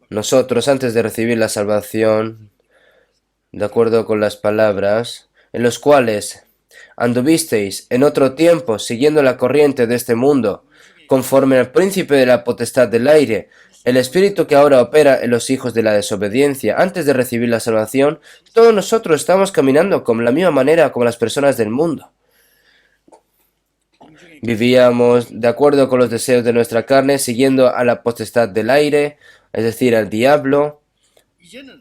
Nosotros, antes de recibir la salvación, de acuerdo con las palabras, en los cuales anduvisteis en otro tiempo siguiendo la corriente de este mundo, conforme al príncipe de la potestad del aire, el espíritu que ahora opera en los hijos de la desobediencia. Antes de recibir la salvación, todos nosotros estamos caminando con la misma manera como las personas del mundo. Vivíamos de acuerdo con los deseos de nuestra carne, siguiendo a la potestad del aire, es decir, al diablo.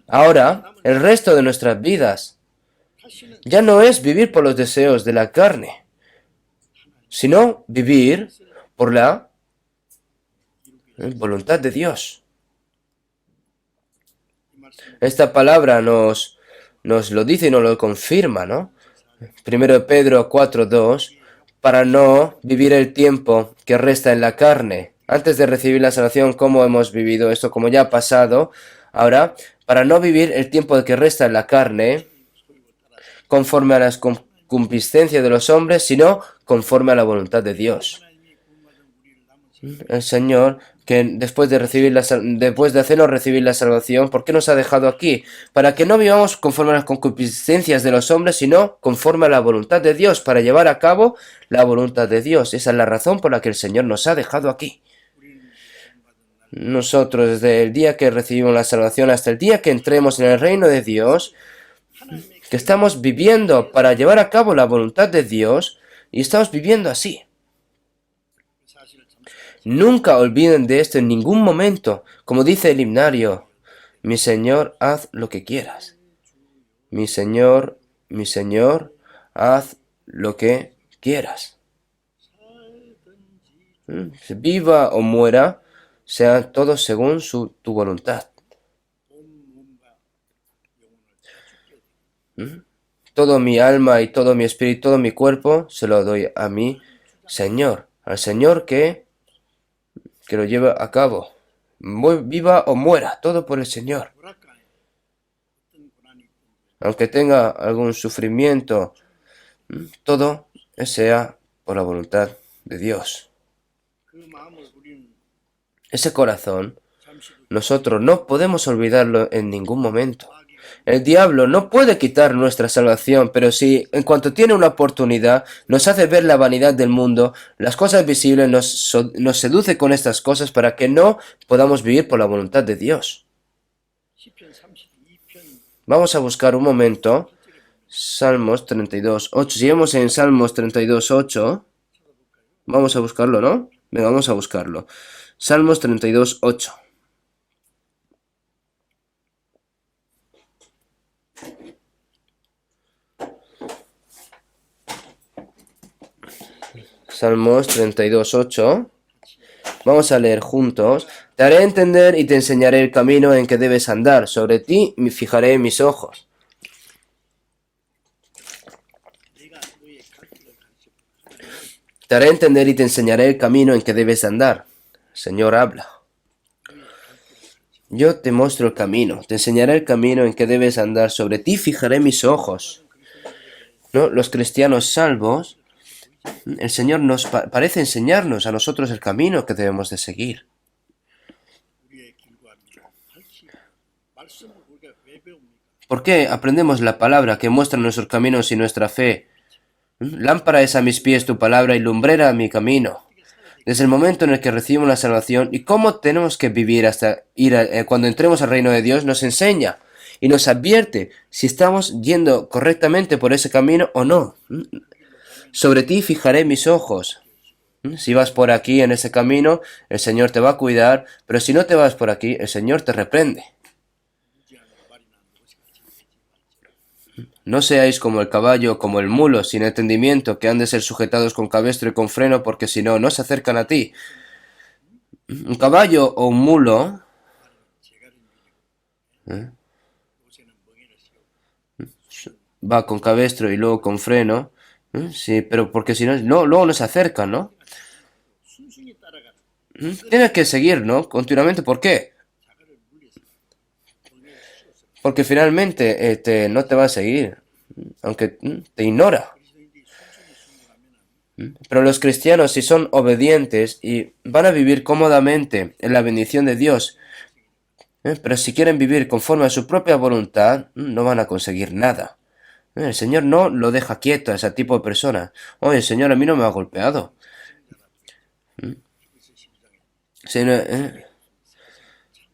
Ahora, el resto de nuestras vidas ya no es vivir por los deseos de la carne, sino vivir por la voluntad de Dios. Esta palabra nos lo dice y nos lo confirma, ¿no? 1 Pedro 4:2, para no vivir el tiempo que resta en la carne. Antes de recibir la salvación, ¿cómo hemos vivido esto? Como ya ha pasado. Ahora, para no vivir el tiempo que resta en la carne, conforme a las concupiscencias de los hombres, sino conforme a la voluntad de Dios. El Señor, que después de hacernos recibir la salvación, ¿por qué nos ha dejado aquí? Para que no vivamos conforme a las concupiscencias de los hombres, sino conforme a la voluntad de Dios, para llevar a cabo la voluntad de Dios. Esa es la razón por la que el Señor nos ha dejado aquí. nosotros desde el día que recibimos la salvación hasta el día que entremos en el reino de Dios, que estamos viviendo para llevar a cabo la voluntad de Dios y estamos viviendo así. Nunca olviden de esto en ningún momento, como dice el himnario, mi Señor, haz lo que quieras. Mi Señor, haz lo que quieras. Viva o muera, sea todo según tu voluntad. Todo mi alma y todo mi espíritu, todo mi cuerpo, se lo doy a mi Señor. Al Señor que lo lleve a cabo. Viva o muera, todo por el Señor. Aunque tenga algún sufrimiento, todo sea por la voluntad de Dios. Ese corazón, nosotros no podemos olvidarlo en ningún momento. El diablo no puede quitar nuestra salvación, pero si en cuanto tiene una oportunidad nos hace ver la vanidad del mundo, las cosas visibles, nos seduce con estas cosas para que no podamos vivir por la voluntad de Dios. Vamos a buscar un momento Salmos 32:8. Si vemos en Salmos 32:8, vamos a buscarlo, ¿no? Venga, vamos a buscarlo. Salmos 32:8. Salmos 32:8. Vamos a leer juntos. Te haré entender y te enseñaré el camino en que debes andar. Sobre ti me fijaré mis ojos. Te haré entender y te enseñaré el camino en que debes andar. Señor, habla. Yo te muestro el camino, te enseñaré el camino en que debes andar. Sobre ti fijaré mis ojos. ¿No? Los cristianos salvos, el Señor nos parece enseñarnos a nosotros el camino que debemos de seguir. ¿Por qué aprendemos la palabra que muestra nuestros caminos y nuestra fe? Lámpara es a mis pies tu palabra y lumbrera a mi camino. Desde el momento en el que recibimos la salvación y cómo tenemos que vivir hasta cuando entremos al reino de Dios, nos enseña y nos advierte si estamos yendo correctamente por ese camino o no. Sobre ti fijaré mis ojos. Si vas por aquí en ese camino, el Señor te va a cuidar, pero si no te vas por aquí, el Señor te reprende. No seáis como el caballo o como el mulo, sin entendimiento, que han de ser sujetados con cabestro y con freno, porque si no, no se acercan a ti. Un caballo o un mulo va con cabestro y luego con freno, sí, pero porque si no, luego no se acercan, ¿no? Tienes que seguir, ¿no? Continuamente, ¿por qué? Porque finalmente no te va a seguir, aunque te ignora. Pero los cristianos, si son obedientes y van a vivir cómodamente en la bendición de Dios, pero si quieren vivir conforme a su propia voluntad, no van a conseguir nada. El Señor no lo deja quieto a ese tipo de personas. Oye, el Señor a mí no me ha golpeado.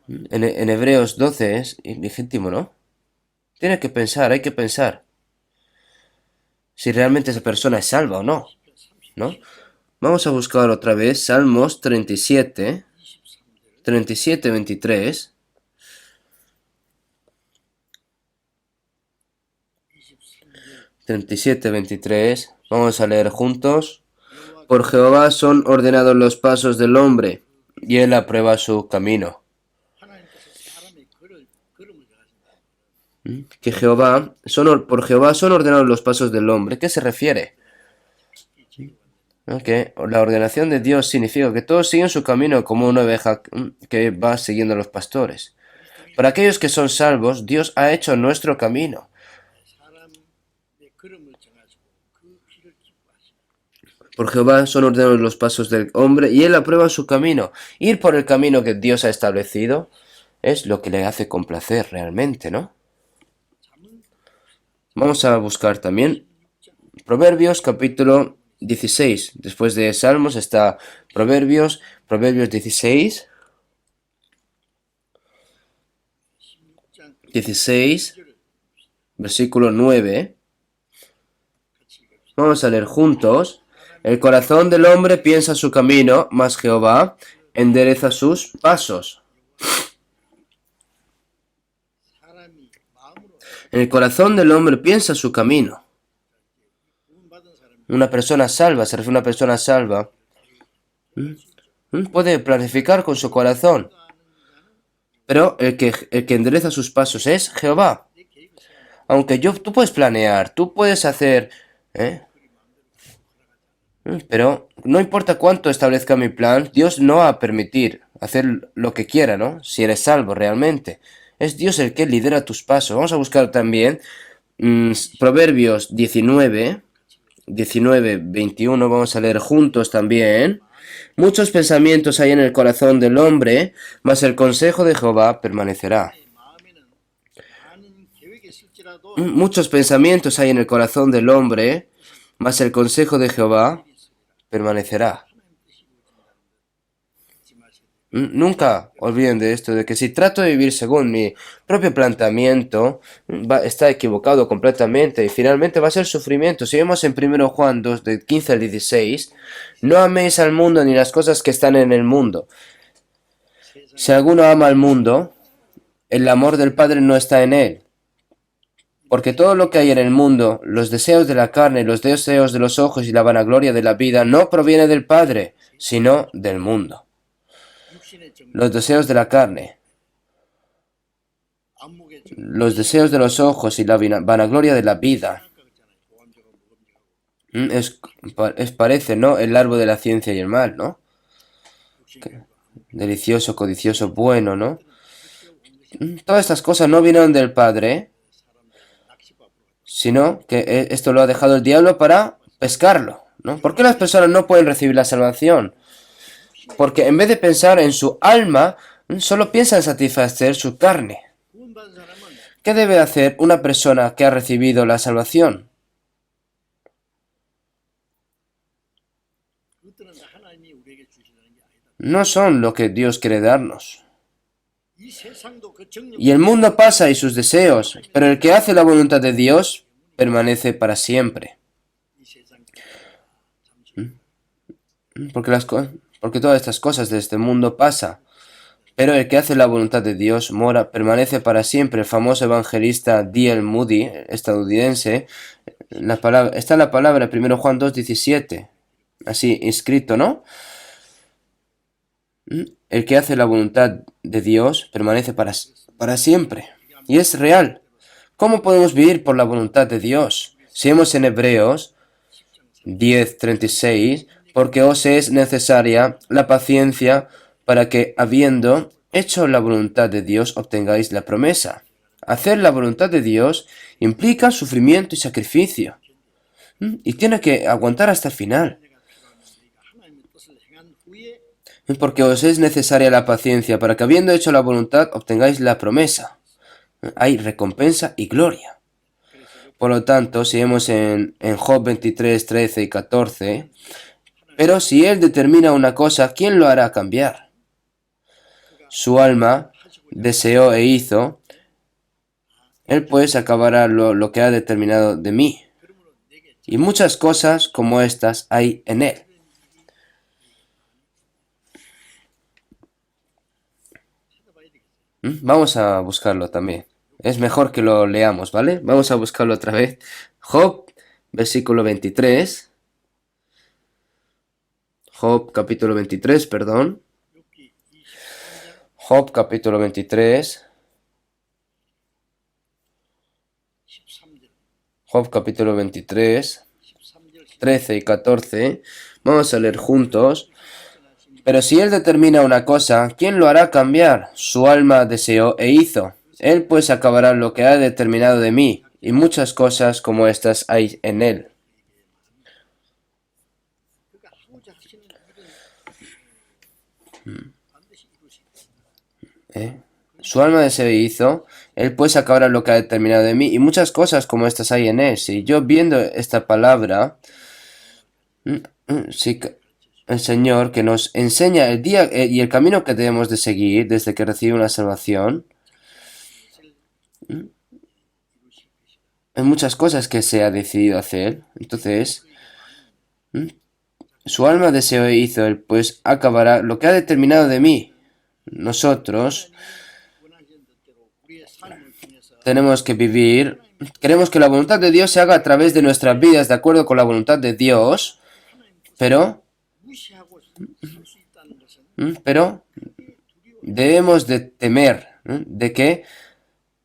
En Hebreos 12 es legítimo, ¿no? Tiene que pensar, hay que pensar si realmente esa persona es salva o no, ¿no? Vamos a buscar otra vez Salmos 37, 23. Vamos a leer juntos. Por Jehová son ordenados los pasos del hombre, y él aprueba su camino. Que por Jehová son ordenados los pasos del hombre. ¿Qué se refiere? Que la ordenación de Dios significa que todos siguen su camino como una oveja que va siguiendo a los pastores. Para aquellos que son salvos, Dios ha hecho nuestro camino. Por Jehová son ordenados los pasos del hombre y él aprueba su camino. Ir por el camino que Dios ha establecido es lo que le hace complacer realmente, ¿no? Vamos a buscar también Proverbios capítulo 16. Después de Salmos está Proverbios 16. 16, versículo 9. Vamos a leer juntos. El corazón del hombre piensa su camino, mas Jehová endereza sus pasos. El corazón del hombre piensa su camino. Una persona salva, se refiere a una persona salva, puede planificar con su corazón, pero el que endereza sus pasos es Jehová. Aunque tú puedes planear, tú puedes hacer, pero no importa cuánto establezca mi plan, Dios no va a permitir hacer lo que quiera, ¿no? Si eres salvo realmente. Es Dios el que lidera tus pasos. Vamos a buscar también Proverbios 19, 21, vamos a leer juntos también. Muchos pensamientos hay en el corazón del hombre, mas el consejo de Jehová permanecerá. Muchos pensamientos hay en el corazón del hombre, mas el consejo de Jehová permanecerá. Nunca olviden de esto, de que si trato de vivir según mi propio planteamiento, está equivocado completamente y finalmente va a ser sufrimiento. Si vemos en 1 Juan 2, de 15 al 16, no améis al mundo ni las cosas que están en el mundo. Si alguno ama al mundo, el amor del Padre no está en él. Porque todo lo que hay en el mundo, los deseos de la carne, los deseos de los ojos y la vanagloria de la vida, no proviene del Padre, sino del mundo. Los deseos de la carne, los deseos de los ojos y la vanagloria de la vida. Parece, ¿no? El árbol de la ciencia y el mal, ¿no? Delicioso, codicioso, bueno, ¿no? Todas estas cosas no vienen del Padre, sino que esto lo ha dejado el diablo para pescarlo, ¿no? ¿Por qué las personas no pueden recibir la salvación? Porque en vez de pensar en su alma, solo piensan satisfacer su carne. ¿Qué debe hacer una persona que ha recibido la salvación? No son lo que Dios quiere darnos. Y el mundo pasa y sus deseos, pero el que hace la voluntad de Dios permanece para siempre. Porque todas estas cosas de este mundo pasan, pero el que hace la voluntad de Dios permanece para siempre. El famoso evangelista D.L. Moody, estadounidense, está en la palabra 1 Juan 2:17, así escrito, ¿no? El que hace la voluntad de Dios permanece para siempre. Y es real. ¿Cómo podemos vivir por la voluntad de Dios? Si vemos en Hebreos 10:36, porque os es necesaria la paciencia para que, habiendo hecho la voluntad de Dios, obtengáis la promesa. Hacer la voluntad de Dios implica sufrimiento y sacrificio. Y tiene que aguantar hasta el final. Porque os es necesaria la paciencia para que, habiendo hecho la voluntad, obtengáis la promesa. Hay recompensa y gloria. Por lo tanto, si vemos en Job 23, 13 y 14, pero si Él determina una cosa, ¿quién lo hará cambiar? Su alma deseó e hizo, Él pues acabará lo que ha determinado de mí. Y muchas cosas como estas hay en Él. Vamos a buscarlo también. Es mejor que lo leamos, ¿vale? Vamos a buscarlo otra vez. Job, versículo 23. Job, capítulo 23, perdón. Job, capítulo 23. Job, capítulo 23, 13 y 14. Vamos a leer juntos. Pero si Él determina una cosa, ¿quién lo hará cambiar? Su alma deseó e hizo. Él pues acabará lo que ha determinado de mí, y muchas cosas como estas hay en Él. Su alma deseó e hizo. Él pues acabará lo que ha determinado de mí, y muchas cosas como estas hay en Él. Si yo viendo esta palabra, si el Señor que nos enseña el día y el camino que debemos de seguir desde que recibimos la salvación, Hay muchas cosas que se ha decidido hacer. Entonces, su alma deseó e hizo él, pues acabará lo que ha determinado de mí. Nosotros tenemos que vivir, queremos que la voluntad de Dios se haga a través de nuestras vidas de acuerdo con la voluntad de Dios, pero debemos de temer de que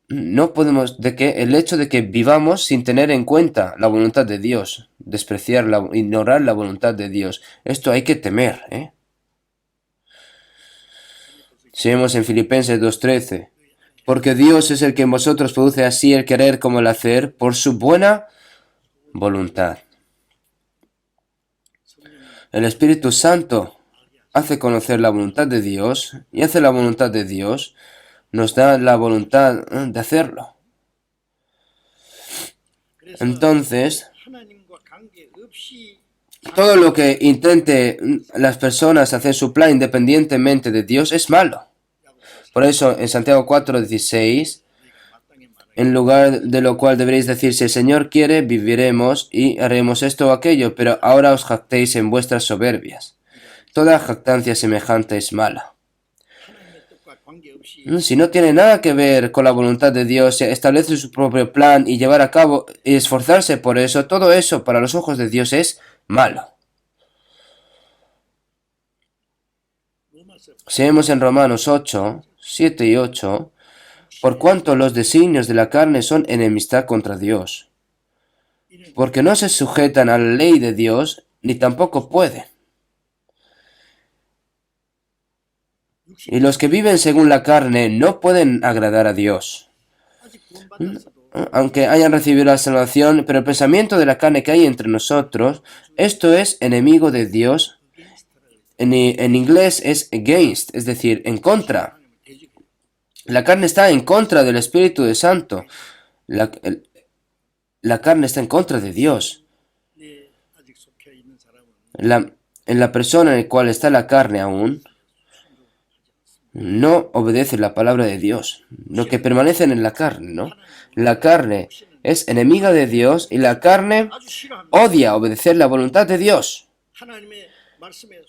no podemos, de que el hecho de que vivamos sin tener en cuenta la voluntad de Dios, ignorar la voluntad de Dios, esto hay que temer, ¿eh? Si vemos en Filipenses 2:13, porque Dios es el que en vosotros produce así el querer como el hacer por su buena voluntad. El Espíritu Santo hace conocer la voluntad de Dios y hace la voluntad de Dios, nos da la voluntad de hacerlo. Entonces, todo lo que intente las personas hacer su plan independientemente de Dios es malo. Por eso, en Santiago 4:16, en lugar de lo cual deberéis decir, si el Señor quiere, viviremos y haremos esto o aquello, pero ahora os jactéis en vuestras soberbias. Toda jactancia semejante es mala. Si no tiene nada que ver con la voluntad de Dios, establece su propio plan y llevar a cabo y esforzarse por eso, todo eso para los ojos de Dios es malo. Si vemos en Romanos 8:7 y 8, por cuanto los designios de la carne son enemistad contra Dios, porque no se sujetan a la ley de Dios, ni tampoco pueden. Y los que viven según la carne no pueden agradar a Dios. Aunque hayan recibido la salvación, pero el pensamiento de la carne que hay entre nosotros, esto es enemigo de Dios. En inglés es against, es decir, en contra. La carne está en contra del Espíritu de Santo. La carne está en contra de Dios. En la persona en la cual está la carne aún, no obedece la palabra de Dios. Lo que permanecen en la carne, ¿no? La carne es enemiga de Dios y la carne odia obedecer la voluntad de Dios.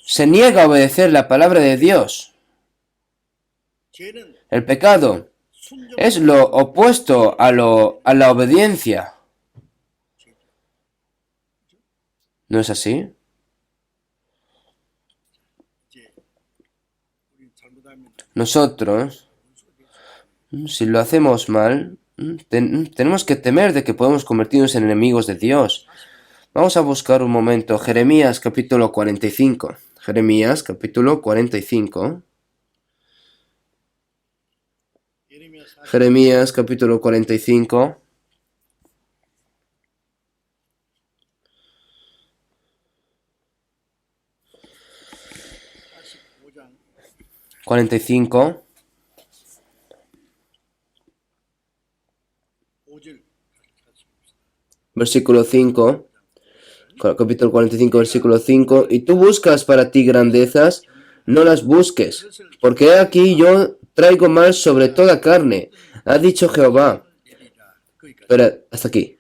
Se niega a obedecer la palabra de Dios. El pecado es lo opuesto a la obediencia. ¿No es así? Nosotros, si lo hacemos mal, tenemos que temer de que podemos convertirnos en enemigos de Dios. Vamos a buscar un momento Jeremías capítulo 45. Jeremías capítulo 45. Jeremías capítulo 45. 45. Versículo 5. Capítulo 45, versículo 5. Y tú buscas para ti grandezas, no las busques, porque aquí yo traigo mal sobre toda carne, ha dicho Jehová. Pero hasta aquí.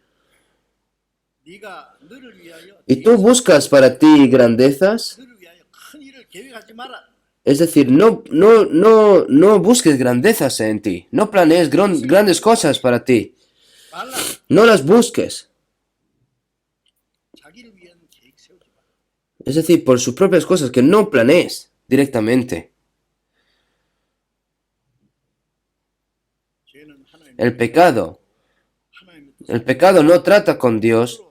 Y tú buscas para ti grandezas, es decir, no busques grandezas en ti, no planees grandes cosas para ti, no las busques. Es decir, por sus propias cosas, que no planees directamente. El pecado no trata con Dios.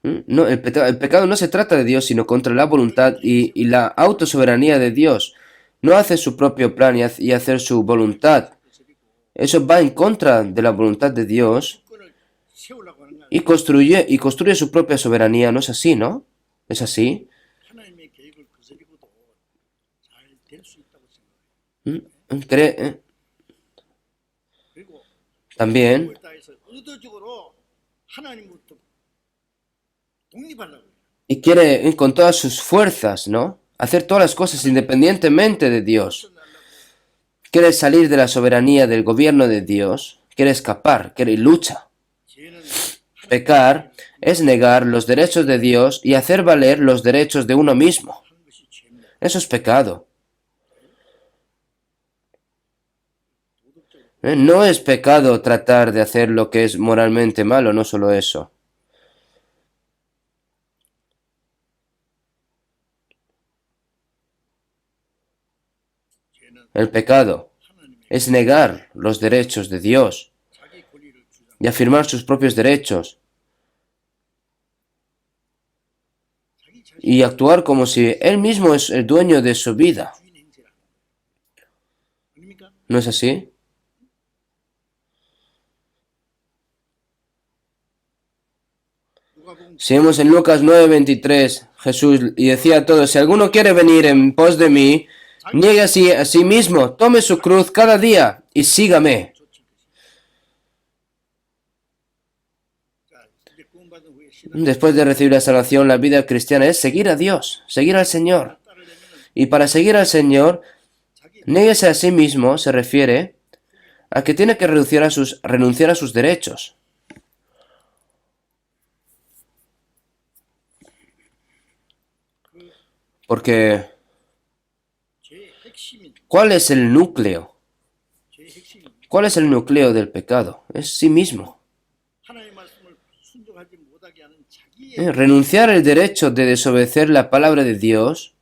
No, el pecado no se trata de Dios, sino contra la voluntad y la autosoberanía de Dios. No hace su propio plan y hacer su voluntad. Eso va en contra de la voluntad de Dios y construye su propia soberanía. ¿No es así, no? ¿Es así? También y quiere con todas sus fuerzas, ¿no? Hacer todas las cosas independientemente de Dios. quiere salir de la soberanía del gobierno de Dios, quiere escapar, quiere lucha. Pecar es negar los derechos de Dios y hacer valer los derechos de uno mismo. Eso es pecado. No es pecado tratar de hacer lo que es moralmente malo, no solo eso. El pecado es negar los derechos de Dios y afirmar sus propios derechos y actuar como si Él mismo es el dueño de su vida. ¿No es así? Si vemos en Lucas 9:23, Jesús y decía a todos, si alguno quiere venir en pos de mí, niegue a sí mismo, tome su cruz cada día y sígame. Después de recibir la salvación, la vida cristiana es seguir a Dios, seguir al Señor. Y para seguir al Señor, niéguese a sí mismo se refiere a que tiene que renunciar a sus derechos. Porque, ¿cuál es el núcleo? ¿Cuál es el núcleo del pecado? Es sí mismo. Renunciar al derecho de desobedecer la palabra de Dios,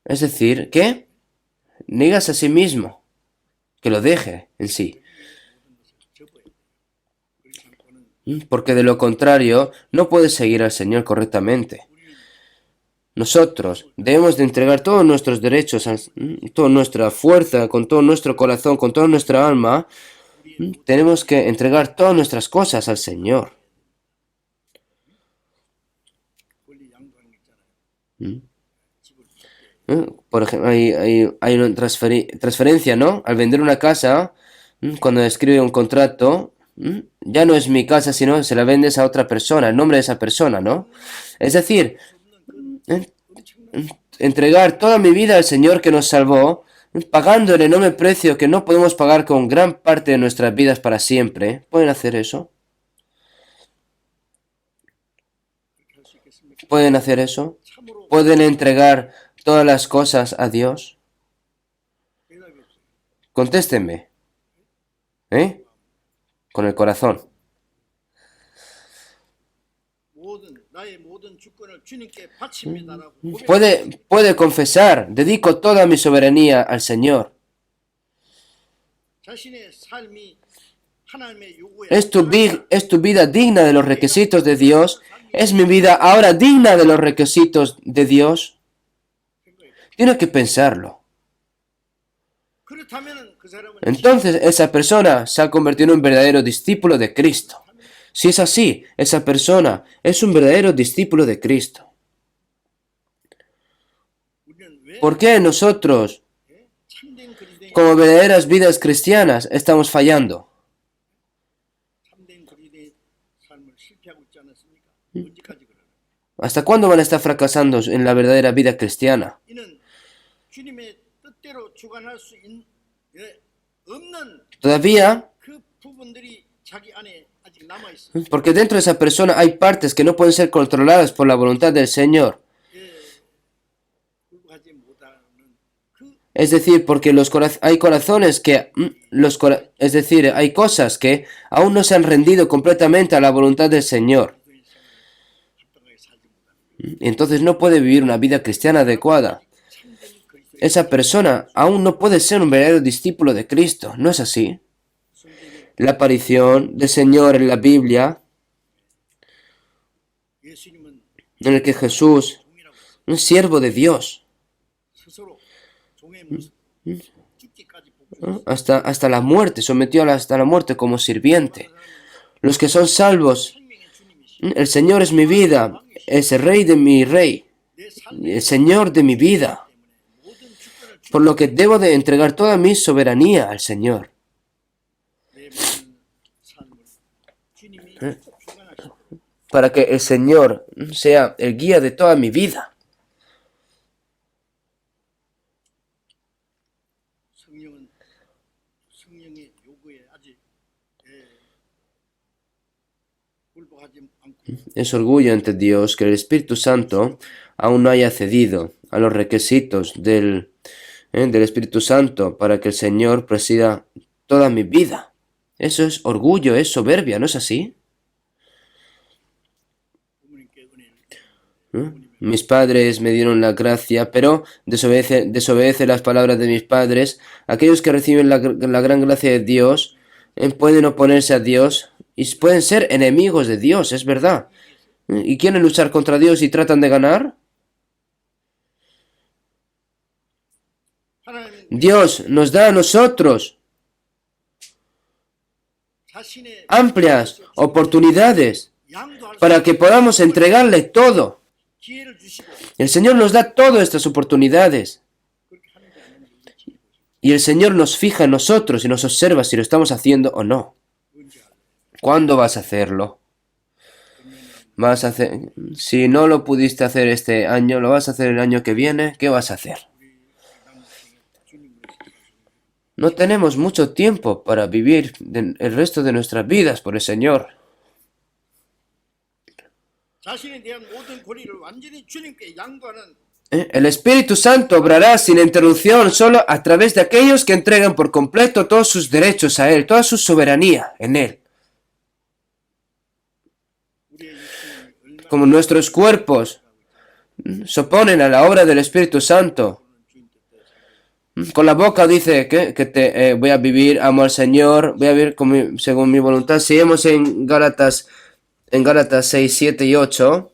es decir, que niegas a sí mismo, que lo deje en sí. Porque de lo contrario, no puedes seguir al Señor correctamente. Nosotros debemos de entregar todos nuestros derechos, toda nuestra fuerza, con todo nuestro corazón, con toda nuestra alma. Tenemos que entregar todas nuestras cosas al Señor. Por ejemplo, hay una transferencia, ¿no? Al vender una casa, cuando escribe un contrato, ya no es mi casa, sino se la vendes a otra persona, el nombre de esa persona, ¿no? Es decir, entregar toda mi vida al Señor que nos salvó, pagando el enorme precio que no podemos pagar con gran parte de nuestras vidas para siempre. ¿Pueden hacer eso? ¿Pueden hacer eso? ¿Pueden entregar todas las cosas a Dios? Contéstenme. Con el corazón. Puede confesar, dedico toda mi soberanía al Señor. ¿Es tu vida digna de los requisitos de Dios? ¿Es mi vida ahora digna de los requisitos de Dios? Tienes que pensarlo. Entonces esa persona se ha convertido en un verdadero discípulo de Cristo. Si es así, esa persona es un verdadero discípulo de Cristo. ¿Por qué nosotros, como verdaderas vidas cristianas, estamos fallando? ¿Hasta cuándo van a estar fracasando en la verdadera vida cristiana? Todavía, porque dentro de esa persona hay partes que no pueden ser controladas por la voluntad del Señor. Es decir, porque hay corazones que, es decir, hay cosas que aún no se han rendido completamente a la voluntad del Señor. Entonces no puede vivir una vida cristiana adecuada. Esa persona aún no puede ser un verdadero discípulo de Cristo. ¿No es así? La aparición del Señor en la Biblia, en el que Jesús, un siervo de Dios, hasta la muerte, sometió hasta la muerte como sirviente. Los que son salvos, el Señor es mi vida, es el Rey de mi Rey, el Señor de mi vida. Por lo que debo de entregar toda mi soberanía al Señor. Para que el Señor sea el guía de toda mi vida. Es orgullo ante Dios que el Espíritu Santo aún no haya cedido a los requisitos del Espíritu Santo para que el Señor presida toda mi vida. Eso es orgullo, es soberbia, ¿no es así? Mis padres me dieron la gracia, pero desobedece las palabras de mis padres. Aquellos que reciben la gran gracia de Dios pueden oponerse a Dios y pueden ser enemigos de Dios, es verdad. ¿Y quieren luchar contra Dios y tratan de ganar? Dios nos da a nosotros amplias oportunidades para que podamos entregarle todo. El Señor nos da todas estas oportunidades. Y el Señor nos fija en nosotros y nos observa si lo estamos haciendo o no. ¿Cuándo vas a hacerlo? Si no lo pudiste hacer este año, ¿lo vas a hacer el año que viene? ¿Qué vas a hacer? No tenemos mucho tiempo para vivir el resto de nuestras vidas por el Señor. El Espíritu Santo obrará sin interrupción solo a través de aquellos que entregan por completo todos sus derechos a Él, toda su soberanía en Él. Como nuestros cuerpos se oponen a la obra del Espíritu Santo. Con la boca dice que voy a vivir, amo al Señor, voy a vivir según mi voluntad. Seguimos en Gálatas 6, 7 y 8.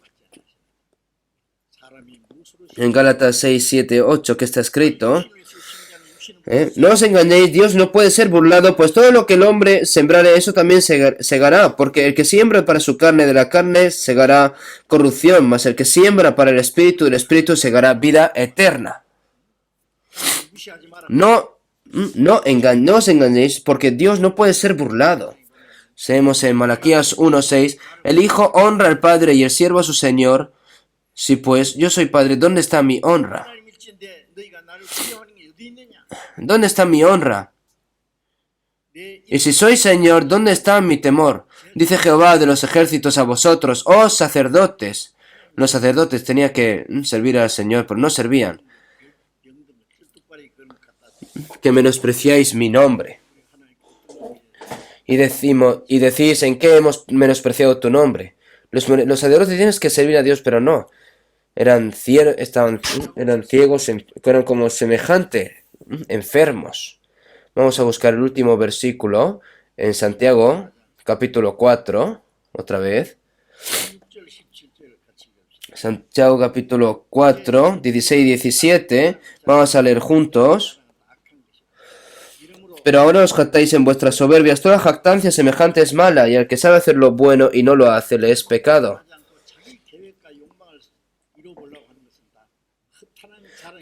En Gálatas 6, 7, 8, que está escrito. No os engañéis, Dios no puede ser burlado, pues todo lo que el hombre sembrare, eso también segará, porque el que siembra para su carne, de la carne segará corrupción, mas el que siembra para el Espíritu, del Espíritu segará vida eterna. No os engañéis, porque Dios no puede ser burlado. Seguimos en Malaquías 1:6. El Hijo honra al Padre y el siervo a su Señor. Si pues yo soy Padre, ¿dónde está mi honra? ¿Dónde está mi honra? Y si soy Señor, ¿dónde está mi temor? Dice Jehová de los ejércitos a vosotros, oh sacerdotes. Los sacerdotes tenían que servir al Señor, pero no servían. Que menospreciáis mi nombre. Y decís, ¿en qué hemos menospreciado tu nombre? Los sacerdotes tienes que servir a Dios, pero no. Eran ciegos, eran como semejantes, enfermos. Vamos a buscar el último versículo en Santiago, capítulo 4, otra vez. Santiago, capítulo 4, 16 y 17. Vamos a leer juntos. Pero ahora os jactáis en vuestras soberbias. Toda jactancia semejante es mala, y al que sabe hacer lo bueno y no lo hace, le es pecado.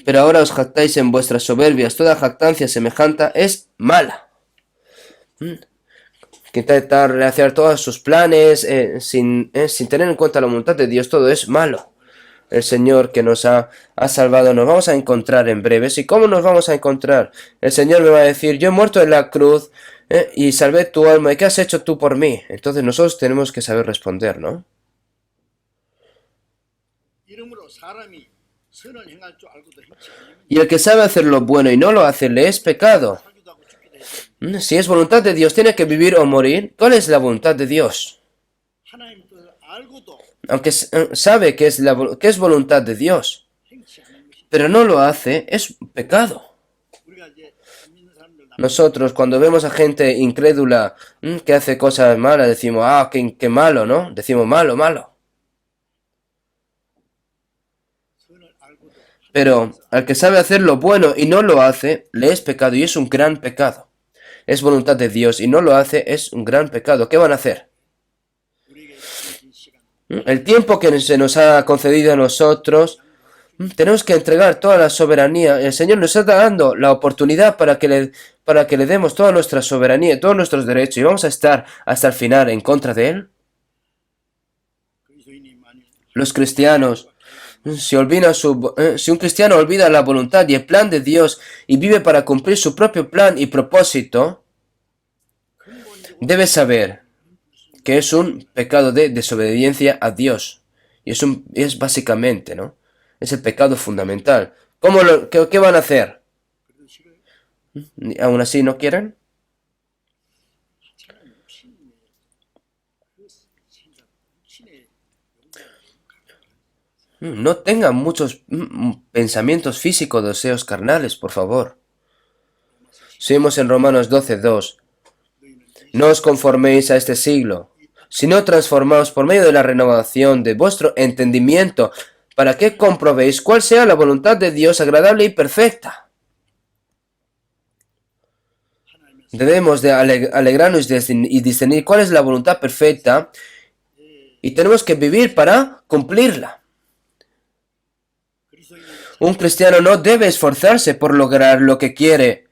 Pero ahora os jactáis en vuestras soberbias. Toda jactancia semejante es mala. Que intentar realizar todos sus planes sin tener en cuenta la voluntad de Dios, todo es malo. El Señor que nos ha salvado, nos vamos a encontrar en breves. ¿Y cómo nos vamos a encontrar? El Señor me va a decir, yo he muerto en la cruz y salvé tu alma. ¿Y qué has hecho tú por mí? Entonces nosotros tenemos que saber responder, ¿no? Y el que sabe hacer lo bueno y no lo hace, le es pecado. Si es voluntad de Dios, tiene que vivir o morir. ¿Cuál es la voluntad de Dios? Aunque sabe que es voluntad de Dios, pero no lo hace, es pecado. Nosotros, cuando vemos a gente incrédula que hace cosas malas, decimos, qué malo, ¿no? Decimos, malo, malo. Pero al que sabe hacer lo bueno y no lo hace, le es pecado, y es un gran pecado. Es voluntad de Dios y no lo hace, es un gran pecado. ¿Qué van a hacer? El tiempo que se nos ha concedido a nosotros, tenemos que entregar toda la soberanía. El Señor nos está dando la oportunidad para que le demos toda nuestra soberanía, todos nuestros derechos, y vamos a estar hasta el final en contra de Él. Los cristianos, si un cristiano olvida la voluntad y el plan de Dios y vive para cumplir su propio plan y propósito, debe saber que es un pecado de desobediencia a Dios. Y es básicamente, ¿no? Es el pecado fundamental. ¿Qué van a hacer? ¿Aún así no quieren? No tengan muchos pensamientos físicos, deseos carnales, por favor. Seguimos en Romanos 12:2. No os conforméis a este siglo, sino transformaos por medio de la renovación de vuestro entendimiento, para que comprobéis cuál sea la voluntad de Dios agradable y perfecta. Debemos de alegrarnos y discernir cuál es la voluntad perfecta y tenemos que vivir para cumplirla. Un cristiano no debe esforzarse por lograr lo que quiere,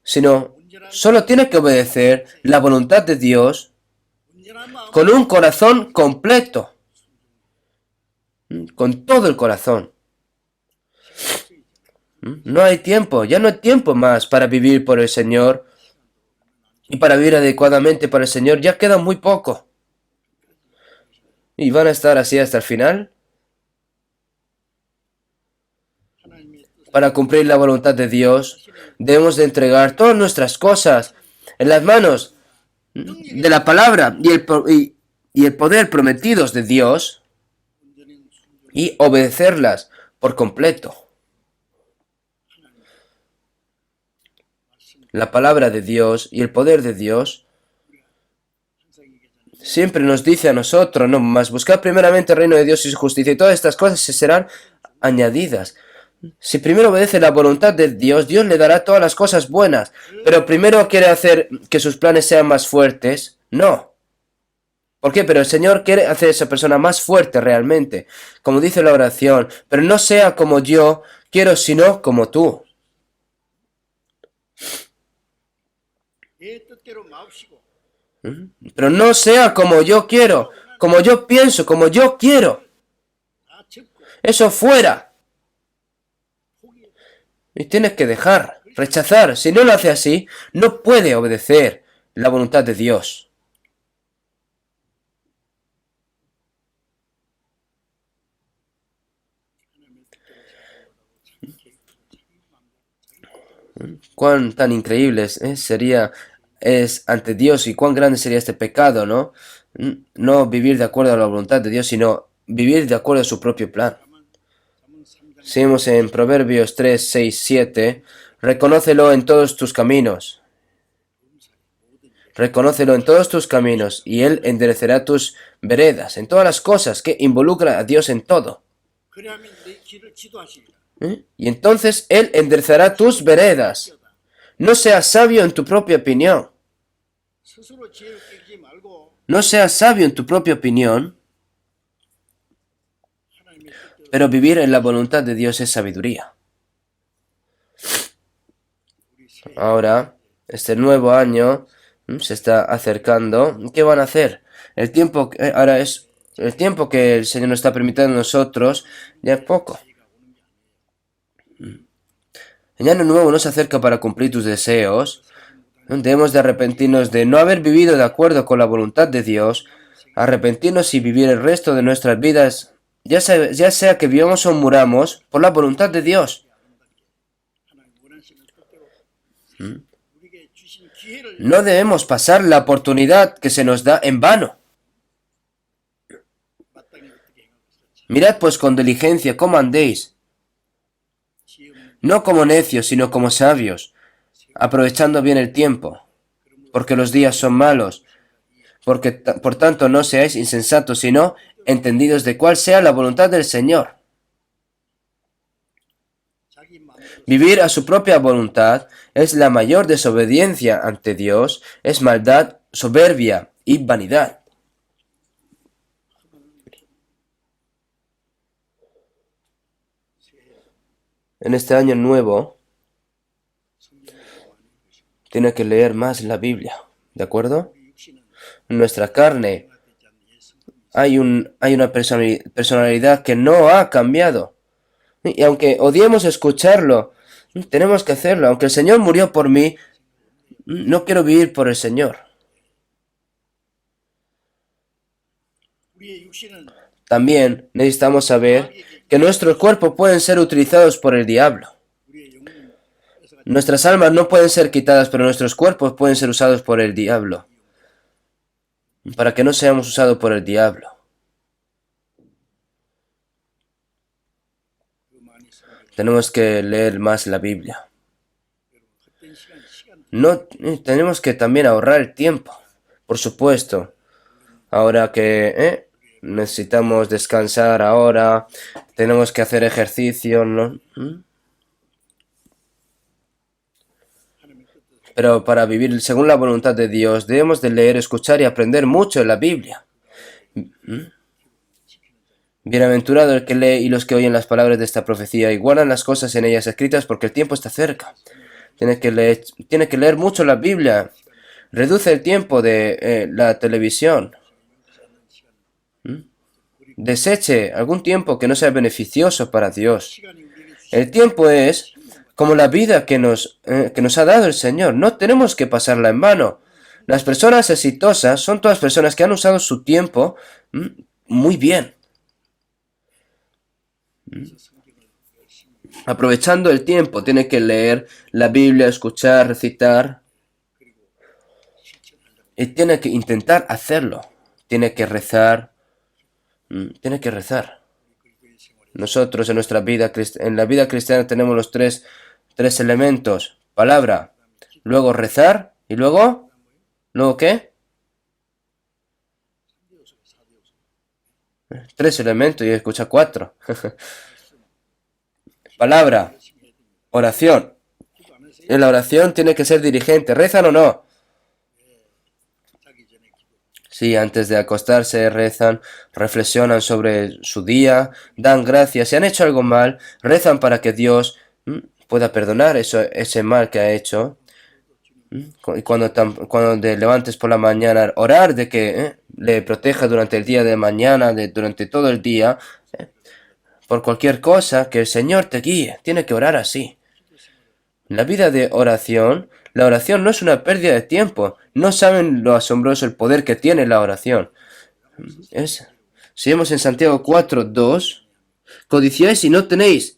sino solo tiene que obedecer la voluntad de Dios con un corazón completo, con todo el corazón. No hay tiempo, ya no hay tiempo más para vivir por el Señor y para vivir adecuadamente para el Señor. Ya queda muy poco. ¿Y van a estar así hasta el final? Para cumplir la voluntad de Dios, debemos de entregar todas nuestras cosas en las manos de la palabra y el poder prometidos de Dios y obedecerlas por completo. La palabra de Dios y el poder de Dios siempre nos dice a nosotros, no más, buscad primeramente el reino de Dios y su justicia, y todas estas cosas se serán añadidas. Si primero obedece la voluntad de Dios, Dios le dará todas las cosas buenas, pero primero quiere hacer que sus planes sean más fuertes. No. ¿Por qué? Pero el Señor quiere hacer a esa persona más fuerte realmente, como dice la oración, pero no sea como yo quiero, sino como tú. Pero no sea como yo quiero, como yo pienso, como yo quiero. Eso fuera. Y tienes que dejar, rechazar. Si no lo hace así, no puede obedecer la voluntad de Dios. Cuán tan increíble es ante Dios y cuán grande sería este pecado, ¿no? No vivir de acuerdo a la voluntad de Dios, sino vivir de acuerdo a su propio plan. Seguimos en Proverbios 3, 6, 7. Reconócelo en todos tus caminos. Reconócelo en todos tus caminos y Él enderecerá tus veredas, en todas las cosas que involucra a Dios en todo. Y entonces Él enderezará tus veredas. No seas sabio en tu propia opinión. No seas sabio en tu propia opinión, pero vivir en la voluntad de Dios es sabiduría. Ahora, este nuevo año se está acercando. ¿Qué van a hacer? Ahora es el tiempo que el Señor nos está permitiendo a nosotros, ya es poco. El año nuevo no se acerca para cumplir tus deseos. Debemos de arrepentirnos de no haber vivido de acuerdo con la voluntad de Dios, arrepentirnos y vivir el resto de nuestras vidas, ya sea que vivamos o muramos, por la voluntad de Dios. No debemos pasar la oportunidad que se nos da en vano. Mirad pues con diligencia cómo andéis, no como necios, sino como sabios, aprovechando bien el tiempo, porque los días son malos. Por tanto, no seáis insensatos, sino entendidos de cuál sea la voluntad del Señor. Vivir a su propia voluntad es la mayor desobediencia ante Dios, es maldad, soberbia y vanidad. En este año nuevo, tiene que leer más la Biblia, ¿de acuerdo? En nuestra carne hay una personalidad que no ha cambiado. Y aunque odiemos escucharlo, tenemos que hacerlo. Aunque el Señor murió por mí, no quiero vivir por el Señor. También necesitamos saber que nuestros cuerpos pueden ser utilizados por el diablo. Nuestras almas no pueden ser quitadas, pero nuestros cuerpos pueden ser usados por el diablo. Para que no seamos usados por el diablo. Tenemos que leer más la Biblia. No, tenemos que también ahorrar el tiempo, por supuesto. Ahora que necesitamos descansar ahora, tenemos que hacer ejercicio, ¿no? Pero para vivir según la voluntad de Dios, debemos de leer, escuchar y aprender mucho en la Biblia. Bienaventurado el que lee y los que oyen las palabras de esta profecía y guardan las cosas en ellas escritas, porque el tiempo está cerca. Tiene que leer mucho la Biblia. Reduce el tiempo de la televisión. Deseche algún tiempo que no sea beneficioso para Dios. El tiempo es como la vida que nos ha dado el Señor. No tenemos que pasarla en vano. Las personas exitosas son todas personas que han usado su tiempo muy bien. Aprovechando el tiempo, tiene que leer la Biblia, escuchar, recitar. Y tiene que intentar hacerlo. Tiene que rezar. Tiene que rezar. Nosotros en nuestra vida, en la vida cristiana tenemos los tres elementos. Palabra, luego rezar y luego ¿qué? 3 elementos y escucha 4. Palabra, oración. En la oración tiene que ser dirigente. ¿Rezan o no? Sí, antes de acostarse rezan, reflexionan sobre su día, dan gracias. Si han hecho algo mal, rezan para que Dios pueda perdonar ese mal que ha hecho. Y cuando te levantes por la mañana, orar de que le proteja durante el día de mañana, durante todo el día, por cualquier cosa, que el Señor te guíe. Tiene que orar así. La vida de oración, la oración no es una pérdida de tiempo. No saben lo asombroso, el poder que tiene la oración. Si vemos en Santiago 4:2, codiciáis y no tenéis.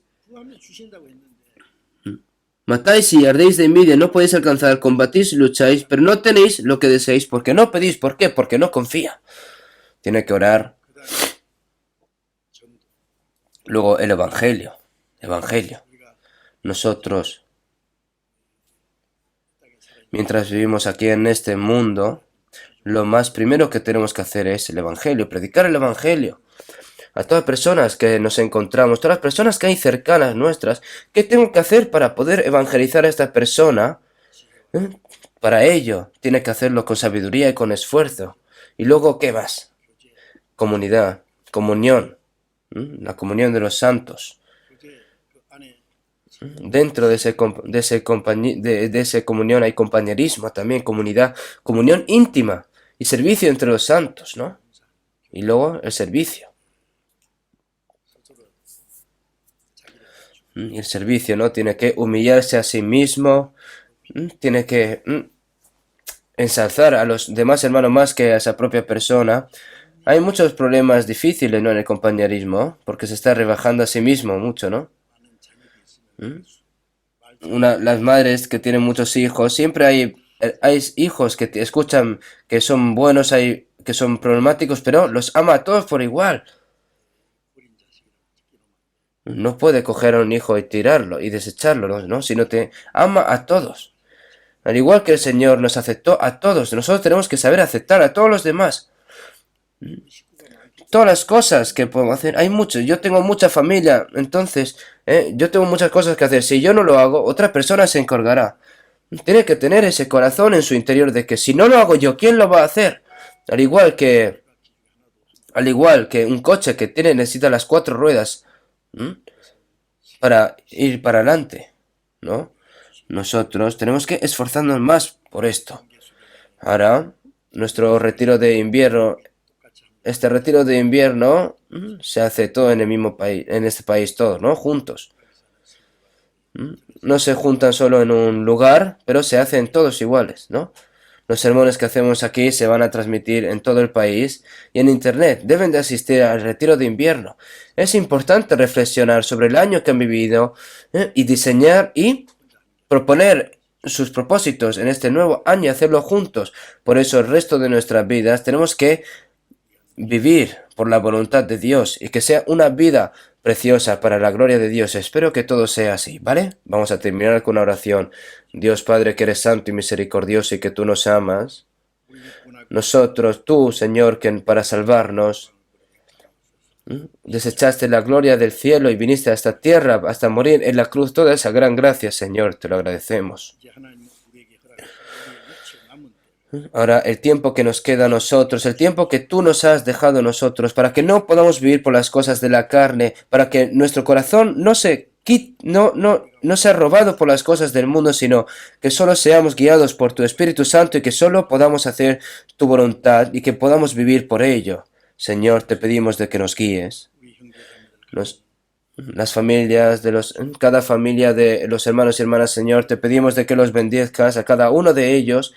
Matáis y ardéis de envidia, no podéis alcanzar, combatís y lucháis, pero no tenéis lo que deseáis, porque no pedís. ¿Por qué? Porque no confía. Tiene que orar. Luego el Evangelio. Nosotros, mientras vivimos aquí en este mundo, lo más primero que tenemos que hacer es el Evangelio, predicar el Evangelio. A todas las personas que nos encontramos, todas las personas que hay cercanas nuestras, ¿qué tengo que hacer para poder evangelizar a esta persona? Para ello, tiene que hacerlo con sabiduría y con esfuerzo. Y luego, ¿qué más? Comunidad, comunión, la comunión de los santos. Dentro de ese comunión hay compañerismo también, comunidad, comunión íntima y servicio entre los santos, ¿no? Y luego el servicio. Y el servicio, ¿no? Tiene que humillarse a sí mismo, tiene que ensalzar a los demás hermanos más que a esa propia persona. Hay muchos problemas difíciles, ¿no? En el compañerismo, porque se está rebajando a sí mismo mucho, ¿no? Las madres que tienen muchos hijos, siempre hay hijos que te escuchan que son buenos, hay que son problemáticos, pero los ama a todos por igual. No puede coger a un hijo y tirarlo y desecharlo, ¿no? Sino te ama a todos. Al igual que el Señor nos aceptó a todos, nosotros tenemos que saber aceptar a todos los demás. Todas las cosas que podemos hacer, hay mucho. Yo tengo mucha familia, entonces yo tengo muchas cosas que hacer. Si yo no lo hago, otra persona se encargará. Tiene que tener ese corazón en su interior de que si no lo hago yo, ¿quién lo va a hacer? Al igual que un coche que necesita las 4 ruedas para ir para adelante, ¿no? Nosotros tenemos que esforzarnos más por esto. Ahora, nuestro retiro de invierno, este retiro de invierno se hace todo en el mismo país, en este país todos, ¿no? Juntos. No se juntan solo en un lugar, pero se hacen todos iguales, ¿no? Los sermones que hacemos aquí se van a transmitir en todo el país y en internet. Deben de asistir al retiro de invierno. Es importante reflexionar sobre el año que han vivido y diseñar y proponer sus propósitos en este nuevo año y hacerlo juntos. Por eso el resto de nuestras vidas tenemos que vivir por la voluntad de Dios y que sea una vida preciosa para la gloria de Dios. Espero que todo sea así, ¿vale? Vamos a terminar con una oración. Dios Padre, que eres santo y misericordioso y que tú nos amas. Nosotros, tú, Señor, que para salvarnos desechaste la gloria del cielo y viniste a esta tierra hasta morir en la cruz. Toda esa gran gracia, Señor, te lo agradecemos. Ahora, el tiempo que nos queda a nosotros, el tiempo que tú nos has dejado a nosotros, para que no podamos vivir por las cosas de la carne, para que nuestro corazón no sea robado por las cosas del mundo, sino que solo seamos guiados por tu Espíritu Santo y que solo podamos hacer tu voluntad y que podamos vivir por ello. Señor, te pedimos de que nos guíes. Las familias cada familia de los hermanos y hermanas, Señor, te pedimos de que los bendizcas a cada uno de ellos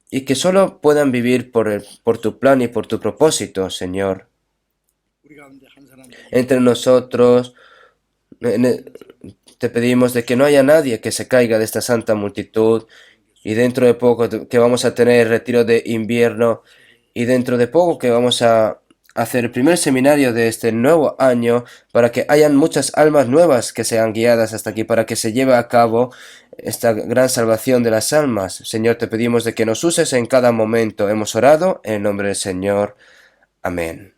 y que solo puedan vivir por tu plan y por tu propósito, Señor. Entre nosotros, te pedimos de que no haya nadie que se caiga de esta santa multitud, y dentro de poco que vamos a tener el retiro de invierno, y dentro de poco que vamos a hacer el primer seminario de este nuevo año, para que hayan muchas almas nuevas que sean guiadas hasta aquí, para que se lleve a cabo esta gran salvación de las almas. Señor, te pedimos de que nos uses en cada momento. Hemos orado en el nombre del Señor. Amén.